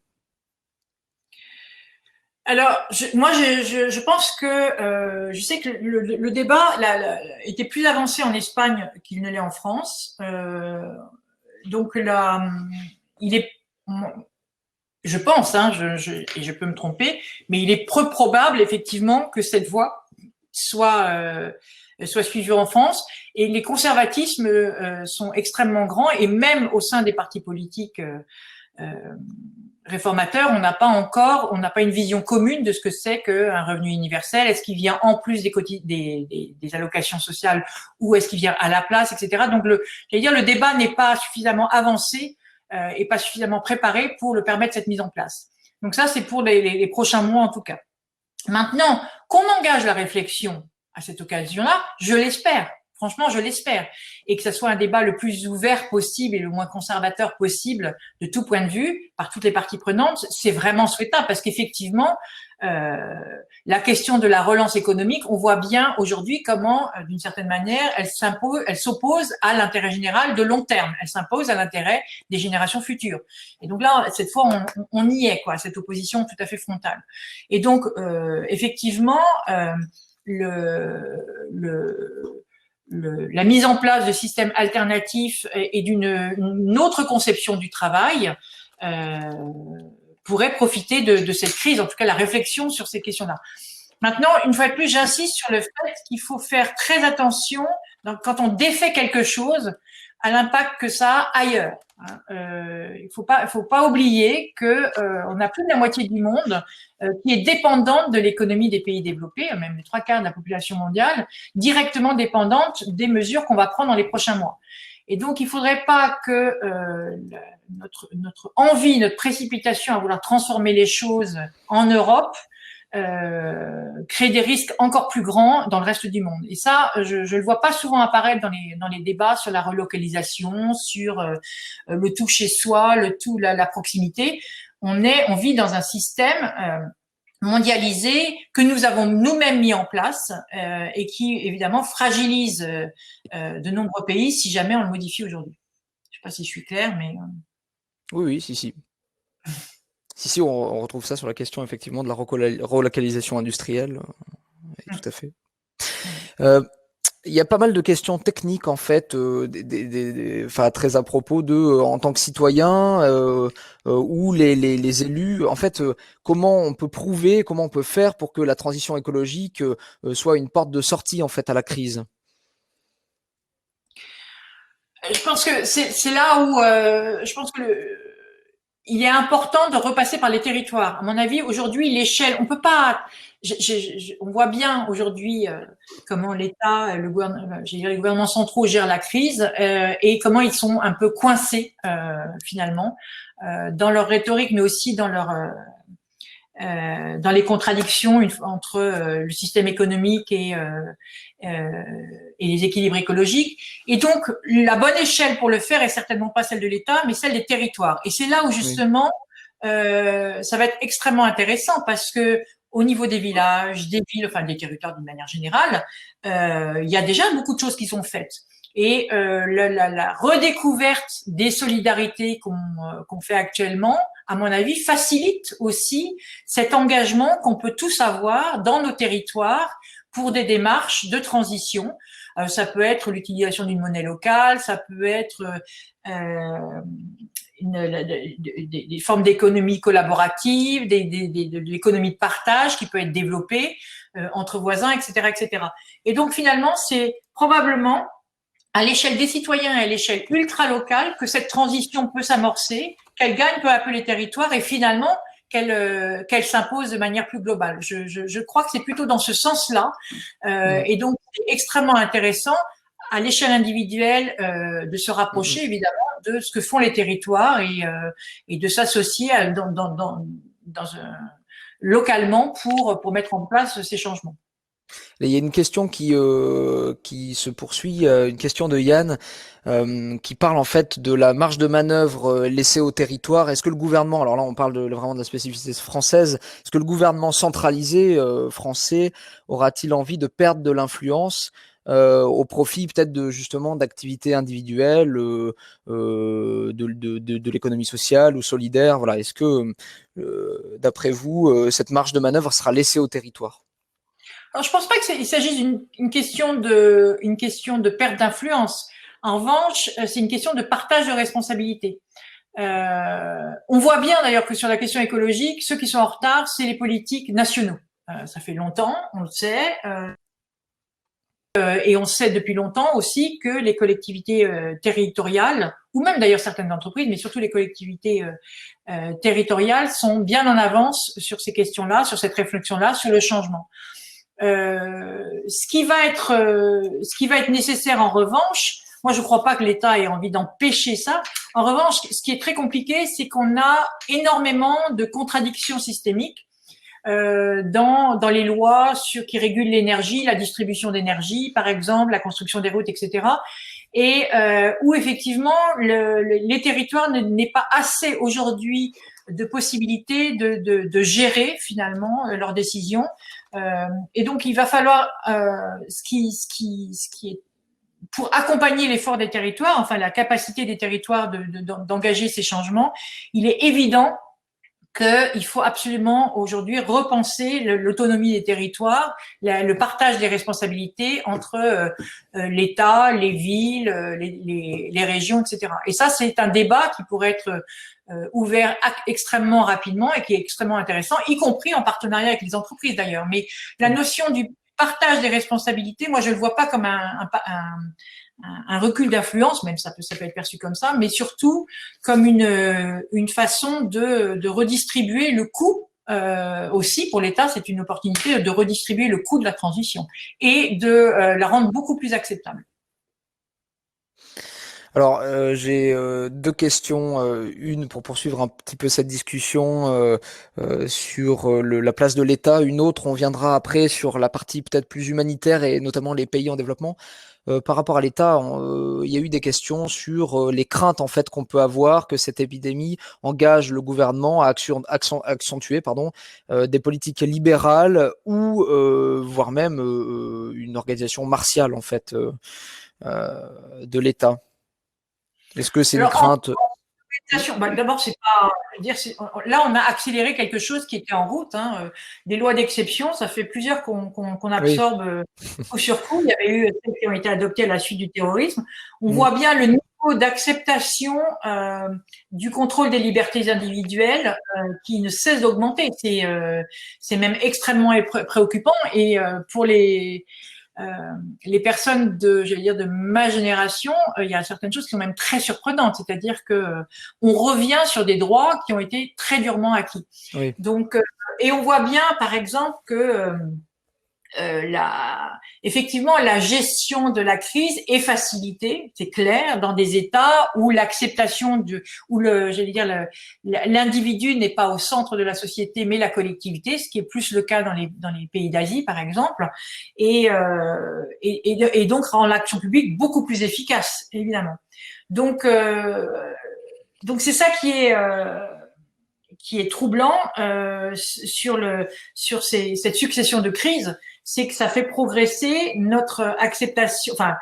Speaker 3: Alors, je pense que je sais que le débat était plus avancé en Espagne qu'il ne l'est en France. Donc là, il est... Je pense, hein, et je peux me tromper, mais il est peu probable effectivement que cette voie soit suivie en France. Et les conservatismes sont extrêmement grands, et même au sein des partis politiques réformateurs, on n'a pas une vision commune de ce que c'est qu'un revenu universel. Est-ce qu'il vient en plus des allocations sociales, ou est-ce qu'il vient à la place, etc. Donc le débat n'est pas suffisamment avancé et pas suffisamment préparé pour le permettre cette mise en place. Donc ça, c'est pour les prochains mois en tout cas. Maintenant, qu'on engage la réflexion à cette occasion-là, je l'espère. Franchement, je l'espère. Et que ça soit un débat le plus ouvert possible et le moins conservateur possible de tout point de vue, par toutes les parties prenantes, c'est vraiment souhaitable parce qu'effectivement, la question de la relance économique, on voit bien aujourd'hui comment, d'une certaine manière, elle s'oppose à l'intérêt général de long terme. Elle s'impose à l'intérêt des générations futures. Et donc là, cette fois, on y est, quoi, cette opposition tout à fait frontale. Et donc, effectivement, la mise en place de systèmes alternatifs et d'une autre conception du travail pourrait profiter de cette crise, en tout cas la réflexion sur ces questions-là. Maintenant, une fois de plus, j'insiste sur le fait qu'il faut faire très attention quand on défait quelque chose à l'impact que ça a ailleurs. Il faut pas oublier que on a plus de la moitié du monde qui est dépendante de l'économie des pays développés, même les 3/4 de la population mondiale, directement dépendante des mesures qu'on va prendre dans les prochains mois. Et donc, il faudrait pas que notre envie, notre précipitation à vouloir transformer les choses en Europe crée des risques encore plus grands dans le reste du monde. Et ça, je le vois pas souvent apparaître dans les débats sur la relocalisation, sur le tout chez soi, le tout la proximité. On vit dans un système mondialisé que nous avons nous-mêmes mis en place et qui évidemment fragilise de nombreux pays si jamais on le modifie aujourd'hui. Je sais pas si je suis claire, mais
Speaker 1: Oui, si. Si, on retrouve ça sur la question effectivement de la relocalisation industrielle. Tout à fait. Il y a pas mal de questions techniques en fait, enfin très à propos de, en tant que citoyen ou les élus, en fait, comment on peut prouver, comment on peut faire pour que la transition écologique soit une porte de sortie en fait à la crise.
Speaker 3: Je pense que c'est là où je pense que il est important de repasser par les territoires. À mon avis, aujourd'hui, l'échelle, on peut pas. On voit bien aujourd'hui comment l'État, les gouvernements centraux gèrent la crise et comment ils sont un peu coincés finalement dans leur rhétorique, mais aussi dans les contradictions entre le système économique et les équilibres écologiques. Et donc, la bonne échelle pour le faire est certainement pas celle de l'État, mais celle des territoires. Et c'est là où justement, ça va être extrêmement intéressant parce que au niveau des villages, des villes, enfin des territoires d'une manière générale, il y a déjà beaucoup de choses qui sont faites. Et la redécouverte des solidarités qu'on fait actuellement, à mon avis, facilite aussi cet engagement qu'on peut tous avoir dans nos territoires pour des démarches de transition. Ça peut être l'utilisation d'une monnaie locale, ça peut être des formes d'économie collaborative, de l'économie de partage qui peut être développée entre voisins, etc., etc. Et donc finalement, c'est probablement à l'échelle des citoyens et à l'échelle ultra-locale que cette transition peut s'amorcer, qu'elle gagne peu à peu les territoires et finalement qu'elle s'impose de manière plus globale. Je crois que c'est plutôt dans ce sens-là et donc c'est extrêmement intéressant à l'échelle individuelle de se rapprocher évidemment de ce que font les territoires et de s'associer localement pour mettre en place ces changements.
Speaker 1: Il y a une question qui se poursuit, une question de Yann qui parle en fait de la marge de manœuvre laissée au territoire. Est-ce que le gouvernement, alors là on parle vraiment de la spécificité française, est-ce que le gouvernement centralisé français aura-t-il envie de perdre de l'influence au profit peut-être de justement d'activités individuelles, de l'économie sociale ou solidaire? Voilà, est-ce que d'après vous cette marge de manœuvre sera laissée au territoire?
Speaker 3: Alors, je pense pas qu'il s'agisse d'une question de perte d'influence. En revanche, c'est une question de partage de responsabilités. On voit bien d'ailleurs que sur la question écologique, ceux qui sont en retard, c'est les politiques nationaux. Ça fait longtemps, on le sait. Et on sait depuis longtemps aussi que les collectivités territoriales, ou même d'ailleurs certaines entreprises, mais surtout les collectivités territoriales, sont bien en avance sur ces questions-là, sur cette réflexion-là, sur le changement. Ce qui va être nécessaire en revanche, moi je ne crois pas que l'État ait envie d'empêcher ça. En revanche, ce qui est très compliqué, c'est qu'on a énormément de contradictions systémiques dans les lois qui régulent l'énergie, la distribution d'énergie, par exemple, la construction des routes, etc. Et où effectivement les territoires n'est pas assez aujourd'hui de possibilités de gérer finalement leurs décisions. Et donc il va falloir ce qui est pour accompagner l'effort des territoires, enfin la capacité des territoires d'engager ces changements, il est évident qu'il faut absolument aujourd'hui repenser l'autonomie des territoires, le partage des responsabilités entre l'État, les villes, les régions, etc. Et ça, c'est un débat qui pourrait être ouvert extrêmement rapidement et qui est extrêmement intéressant, y compris en partenariat avec les entreprises d'ailleurs. Mais la notion du partage des responsabilités, moi je le vois pas comme un recul d'influence, même ça peut être perçu comme ça, mais surtout comme une façon de redistribuer le coût. Aussi pour l'État, c'est une opportunité de redistribuer le coût de la transition et de la rendre beaucoup plus acceptable.
Speaker 1: Alors, j'ai deux questions. Une pour poursuivre un petit peu cette discussion sur la place de l'État. Une autre, on viendra après sur la partie peut-être plus humanitaire et notamment les pays en développement. Par rapport à l'État, il y a eu des questions sur les craintes en fait qu'on peut avoir que cette épidémie engage le gouvernement à accentuer des politiques libérales ou voire même une organisation martiale en fait de l'État. Est-ce que c'est une crainte?
Speaker 3: D'abord, c'est pas, je veux dire, là, on a accéléré quelque chose qui était en route. Hein. Des lois d'exception, ça fait plusieurs qu'on absorbe coup sur coup. Il y avait eu celles qui ont été adoptées à la suite du terrorisme. On voit bien le niveau d'acceptation du contrôle des libertés individuelles qui ne cesse d'augmenter. C'est même extrêmement préoccupant. Et pour les personnes de ma génération, il y a certaines choses qui sont même très surprenantes, c'est-à-dire que on revient sur des droits qui ont été très durement acquis.
Speaker 1: Oui.
Speaker 3: Donc, et on voit bien, par exemple, que effectivement, la gestion de la crise est facilitée, c'est clair, dans des États où l'acceptation où l'individu n'est pas au centre de la société, mais la collectivité, ce qui est plus le cas dans les pays d'Asie, par exemple, et donc rend l'action publique beaucoup plus efficace, évidemment. Donc c'est ça qui est troublant sur cette succession de crises, c'est que ça fait progresser notre acceptation. Enfin,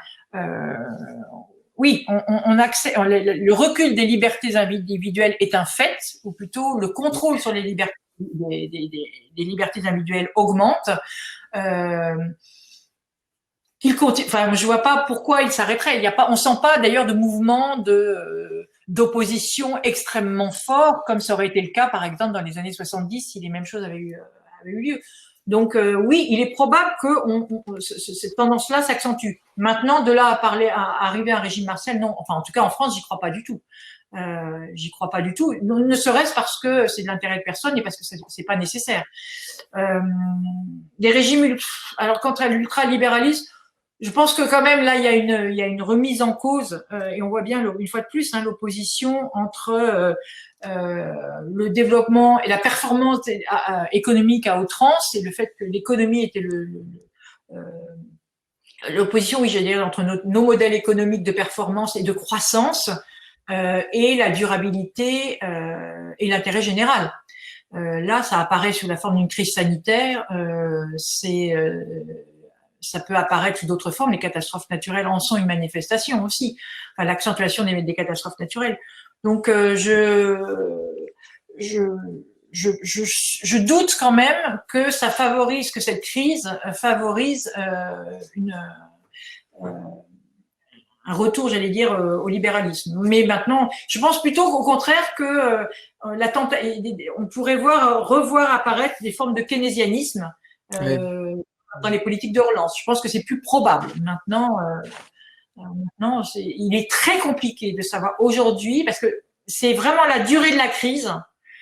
Speaker 3: oui, le recul des libertés individuelles est un fait, ou plutôt le contrôle sur les libertés des libertés individuelles augmente. Enfin, je vois pas pourquoi il s'arrêterait. On sent pas d'ailleurs de mouvement d'opposition extrêmement fort, comme ça aurait été le cas, par exemple, dans les années 70, si les mêmes choses avaient eu lieu. Donc, oui, il est probable que cette tendance-là s'accentue. Maintenant, de là à arriver à un régime martial, non. Enfin, en tout cas, en France, j'y crois pas du tout. J'y crois pas du tout. Ne serait-ce parce que c'est de l'intérêt de personne et parce que c'est pas nécessaire. Des régimes, alors quant à l'ultralibéralisme, je pense que quand même là il y a une remise en cause et on voit bien une fois de plus l'opposition entre le développement et la performance économique à outrance et le fait que l'économie était l'opposition, oui, j'allais dire, entre nos modèles économiques de performance et de croissance et la durabilité et l'intérêt général. Là, ça apparaît sous la forme d'une crise sanitaire. Ça peut apparaître sous d'autres formes. Les catastrophes naturelles en sont une manifestation aussi. Enfin, l'accentuation des catastrophes naturelles. Donc, je doute quand même que cette crise favorise un retour, j'allais dire, au libéralisme. Mais maintenant, je pense plutôt qu'au contraire que on pourrait revoir apparaître des formes de keynésianisme dans les politiques de relance. Je pense que c'est plus probable. Maintenant, il est très compliqué de savoir aujourd'hui, parce que c'est vraiment la durée de la crise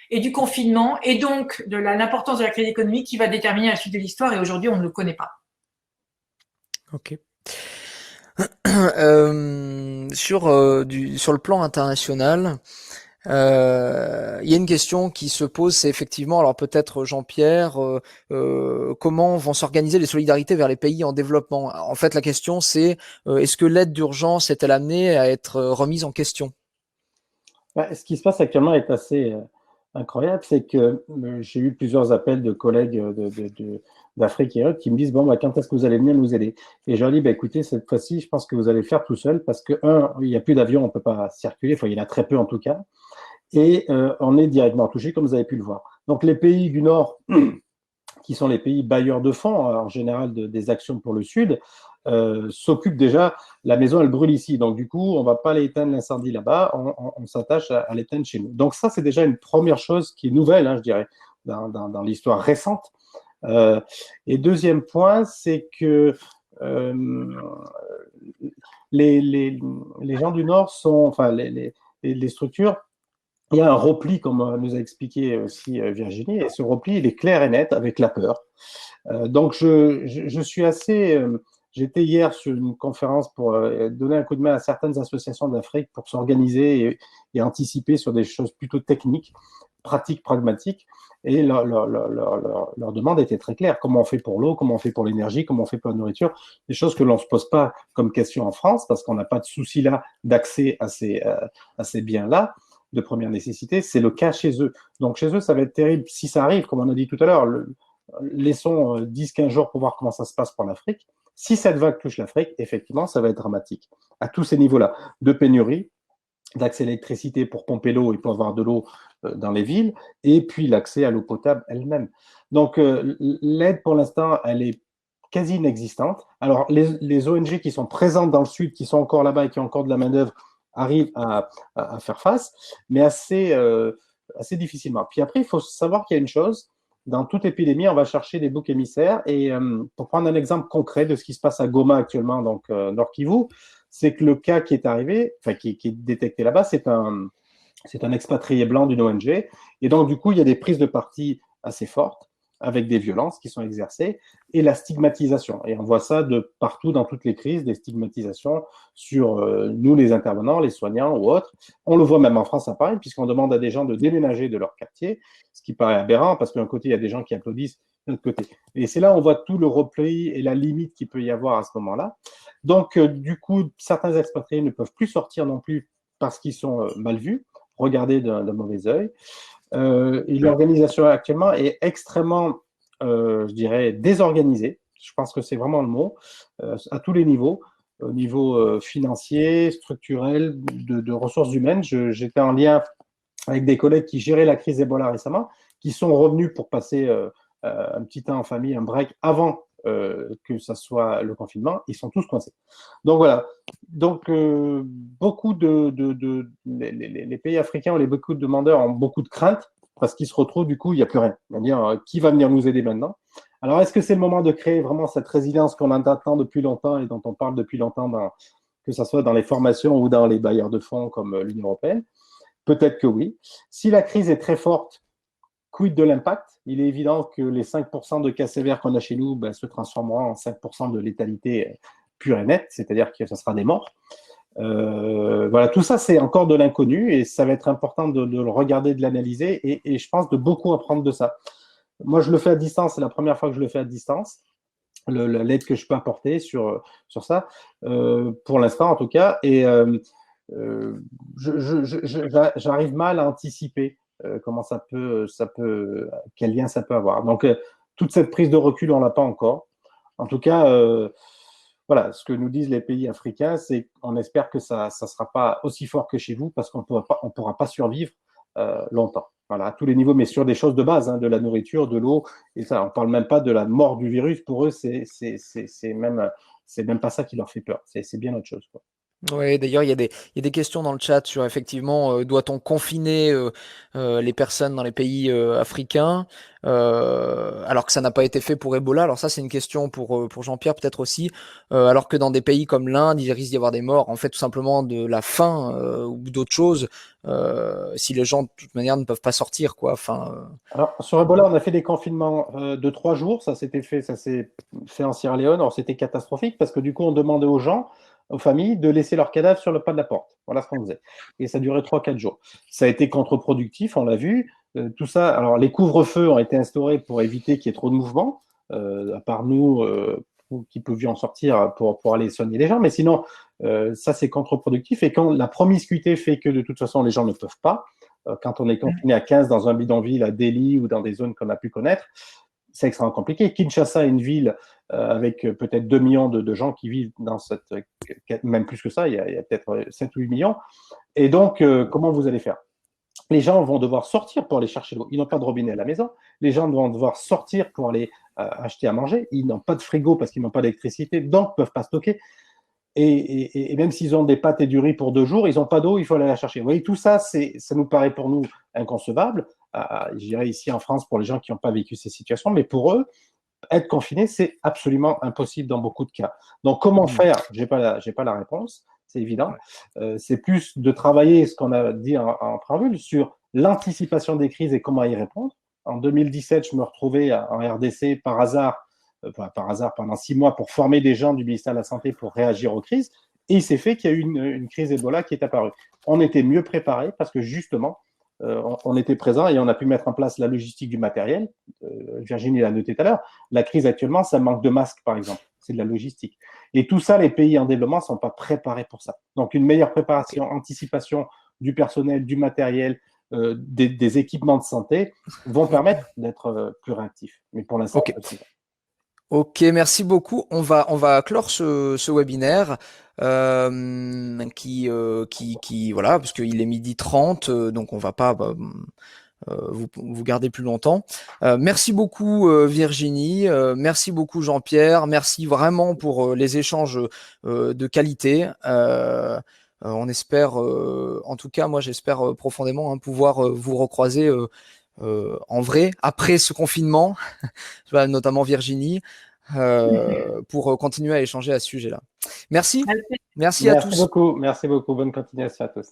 Speaker 3: et du confinement, et donc de l'importance de la crise économique qui va déterminer la suite de l'histoire, et aujourd'hui, on ne le connaît pas.
Speaker 1: Ok. Sur le plan international, il y a une question qui se pose, c'est effectivement, alors peut-être Jean-Pierre, comment vont s'organiser les solidarités vers les pays en développement? En fait, la question c'est, est-ce que l'aide d'urgence est-elle amenée à être remise en question?
Speaker 2: Ce qui se passe actuellement est assez incroyable, c'est que j'ai eu plusieurs appels de collègues d'Afrique et autres qui me disent bon, quand est-ce que vous allez venir nous aider? Et je leur dis écoutez, cette fois-ci, je pense que vous allez le faire tout seul parce que il n'y a plus d'avions, on ne peut pas circuler, il y en a très peu en tout cas, et on est directement touché comme vous avez pu le voir. Donc les pays du Nord, qui sont les pays bailleurs de fonds en général des actions pour le Sud, s'occupent déjà, la maison elle brûle ici, donc du coup on ne va pas aller éteindre l'incendie là-bas, on s'attache à l'éteindre chez nous. Donc ça c'est déjà une première chose qui est nouvelle, je dirais, dans l'histoire récente. Et deuxième point, c'est que les gens du Nord sont, enfin, les structures, il y a un repli, comme nous a expliqué aussi Virginie, et ce repli, il est clair et net avec la peur. Donc, je suis assez. J'étais hier sur une conférence pour donner un coup de main à certaines associations d'Afrique pour s'organiser et anticiper sur des choses plutôt techniques, pratiques, pragmatiques. Et leur demande était très claire. Comment on fait pour l'eau, comment on fait pour l'énergie, comment on fait pour la nourriture. Des choses que l'on ne se pose pas comme question en France parce qu'on n'a pas de souci là d'accès à ces biens-là de première nécessité. C'est le cas chez eux. Donc chez eux, ça va être terrible. Si ça arrive, comme on a dit tout à l'heure, laissons 10-15 jours pour voir comment ça se passe pour l'Afrique. Si cette vague touche l'Afrique, effectivement, ça va être dramatique. À tous ces niveaux-là, de pénurie, d'accès à l'électricité pour pomper l'eau et pour avoir de l'eau dans les villes, et puis l'accès à l'eau potable elle-même. Donc l'aide, pour l'instant, elle est quasi inexistante. Alors les ONG qui sont présentes dans le Sud, qui sont encore là-bas et qui ont encore de la main-d'œuvre, arrivent à faire face, mais assez difficilement. Puis après, il faut savoir qu'il y a une chose. Dans toute épidémie, on va chercher des boucs émissaires. Et pour prendre un exemple concret de ce qui se passe à Goma actuellement, donc Nord Kivu, c'est que le cas qui est arrivé, enfin qui est détecté là-bas, c'est un expatrié blanc d'une ONG. Et donc, du coup, il y a des prises de parti assez fortes avec des violences qui sont exercées et la stigmatisation. Et on voit ça de partout dans toutes les crises, des stigmatisations sur nous, les intervenants, les soignants ou autres. On le voit même en France à Paris, puisqu'on demande à des gens de déménager de leur quartier, ce qui paraît aberrant, parce que d'un côté, il y a des gens qui applaudissent, de l'autre côté. Et c'est là où on voit tout le repli et la limite qu'il peut y avoir à ce moment-là. Donc, du coup, certains expatriés ne peuvent plus sortir non plus parce qu'ils sont mal vus, regardés d'un mauvais œil. Et l'organisation actuellement est extrêmement, je dirais, désorganisée. Je pense que c'est vraiment le mot, à tous les niveaux, au niveau financier, structurel, de ressources humaines. J'étais en lien avec des collègues qui géraient la crise Ebola récemment, qui sont revenus pour passer un petit temps en famille, un break avant que ça soit le confinement. Ils sont tous coincés. Donc voilà. Donc beaucoup les pays africains, beaucoup de demandeurs ont beaucoup de craintes parce qu'ils se retrouvent, du coup, il n'y a plus rien. On va dire, qui va venir nous aider maintenant? Alors, est-ce que c'est le moment de créer vraiment cette résilience qu'on attend depuis longtemps et dont on parle depuis longtemps, que ce soit dans les formations ou dans les bailleurs de fonds comme l'Union européenne? Peut-être que oui. Si la crise est très forte, quid de l'impact? Il est évident que les 5% de cas sévères qu'on a chez nous se transformeront en 5% de létalité pure et nette, c'est-à-dire que ce sera des morts. Voilà, tout ça, c'est encore de l'inconnu et ça va être important de le regarder, de l'analyser et je pense de beaucoup apprendre de ça. Moi, je le fais à distance, c'est la première fois que je le fais à distance, l'aide que je peux apporter sur ça, pour l'instant en tout cas, et j'arrive mal à anticiper comment quel lien ça peut avoir. Donc, toute cette prise de recul, on l'a pas encore. En tout cas, voilà, ce que nous disent les pays africains, c'est qu'on espère que ça sera pas aussi fort que chez vous parce qu'on pourra pas survivre longtemps. Voilà, à tous les niveaux, mais sur des choses de base, de la nourriture, de l'eau, et ça, on parle même pas de la mort du virus. Pour eux, c'est même pas ça qui leur fait peur. C'est bien autre chose, quoi.
Speaker 1: Oui, d'ailleurs, il y a des questions dans le chat sur effectivement, doit-on confiner les personnes dans les pays africains alors que ça n'a pas été fait pour Ebola. Alors ça, c'est une question pour Jean-Pierre peut-être aussi. Alors que dans des pays comme l'Inde, il risque d'y avoir des morts, en fait, tout simplement de la faim ou d'autres choses, si les gens de toute manière ne peuvent pas sortir, quoi. Enfin.
Speaker 2: Alors sur Ebola, on a fait des confinements de 3 jours. Ça s'est fait en Sierra Leone. Alors c'était catastrophique parce que du coup, on demandait aux gens, aux familles, de laisser leurs cadavres sur le pas de la porte. Voilà ce qu'on faisait. Et ça durait 3-4 jours. Ça a été contre-productif, on l'a vu. Tout ça. Alors les couvre-feux ont été instaurés pour éviter qu'il y ait trop de mouvements, à part nous qui pouvions en sortir pour aller soigner les gens. Mais sinon, ça c'est contre-productif. Et quand la promiscuité fait que de toute façon les gens ne peuvent pas, quand on est confiné à 15 dans un bidonville à Delhi ou dans des zones qu'on a pu connaître, c'est extrêmement compliqué. Kinshasa est une ville avec peut-être 2 millions de gens qui vivent dans même plus que ça, il y a peut-être 7 ou 8 millions. Et donc, comment vous allez faire? Les gens vont devoir sortir pour aller chercher l'eau. Ils n'ont pas de robinet à la maison. Les gens vont devoir sortir pour aller acheter à manger. Ils n'ont pas de frigo parce qu'ils n'ont pas d'électricité, donc ne peuvent pas stocker. Et même s'ils ont des pâtes et du riz pour 2 jours, ils n'ont pas d'eau, il faut aller la chercher. Vous voyez, tout ça, ça nous paraît pour nous inconcevable. Je dirais ici en France pour les gens qui n'ont pas vécu ces situations, mais pour eux, être confiné, c'est absolument impossible dans beaucoup de cas. Donc, comment faire? J'ai pas la réponse, c'est évident. C'est plus de travailler ce qu'on a dit en préambule sur l'anticipation des crises et comment y répondre. En 2017, je me retrouvais en RDC par hasard, pendant 6 mois pour former des gens du ministère de la Santé pour réagir aux crises. Et il s'est fait qu'il y a eu une crise Ebola qui est apparue. On était mieux préparés parce que justement, on était présent et on a pu mettre en place la logistique du matériel. Virginie l'a noté tout à l'heure. La crise actuellement, ça manque de masques, par exemple. C'est de la logistique. Et tout ça, les pays en développement ne sont pas préparés pour ça. Donc, une meilleure préparation, anticipation du personnel, du matériel, des équipements de santé vont permettre d'être plus réactifs. Mais pour l'instant,
Speaker 1: Ok, merci beaucoup. On va clore ce webinaire qui voilà, parce qu'il est 12h30, donc on va pas vous garder plus longtemps. Merci beaucoup Virginie, merci beaucoup Jean-Pierre, merci vraiment pour les échanges de qualité. On espère, en tout cas moi j'espère profondément pouvoir vous recroiser en vrai après ce confinement, notamment Virginie, pour continuer à échanger à ce sujet-là. Merci à tous.
Speaker 2: Merci beaucoup. Bonne continuation à tous.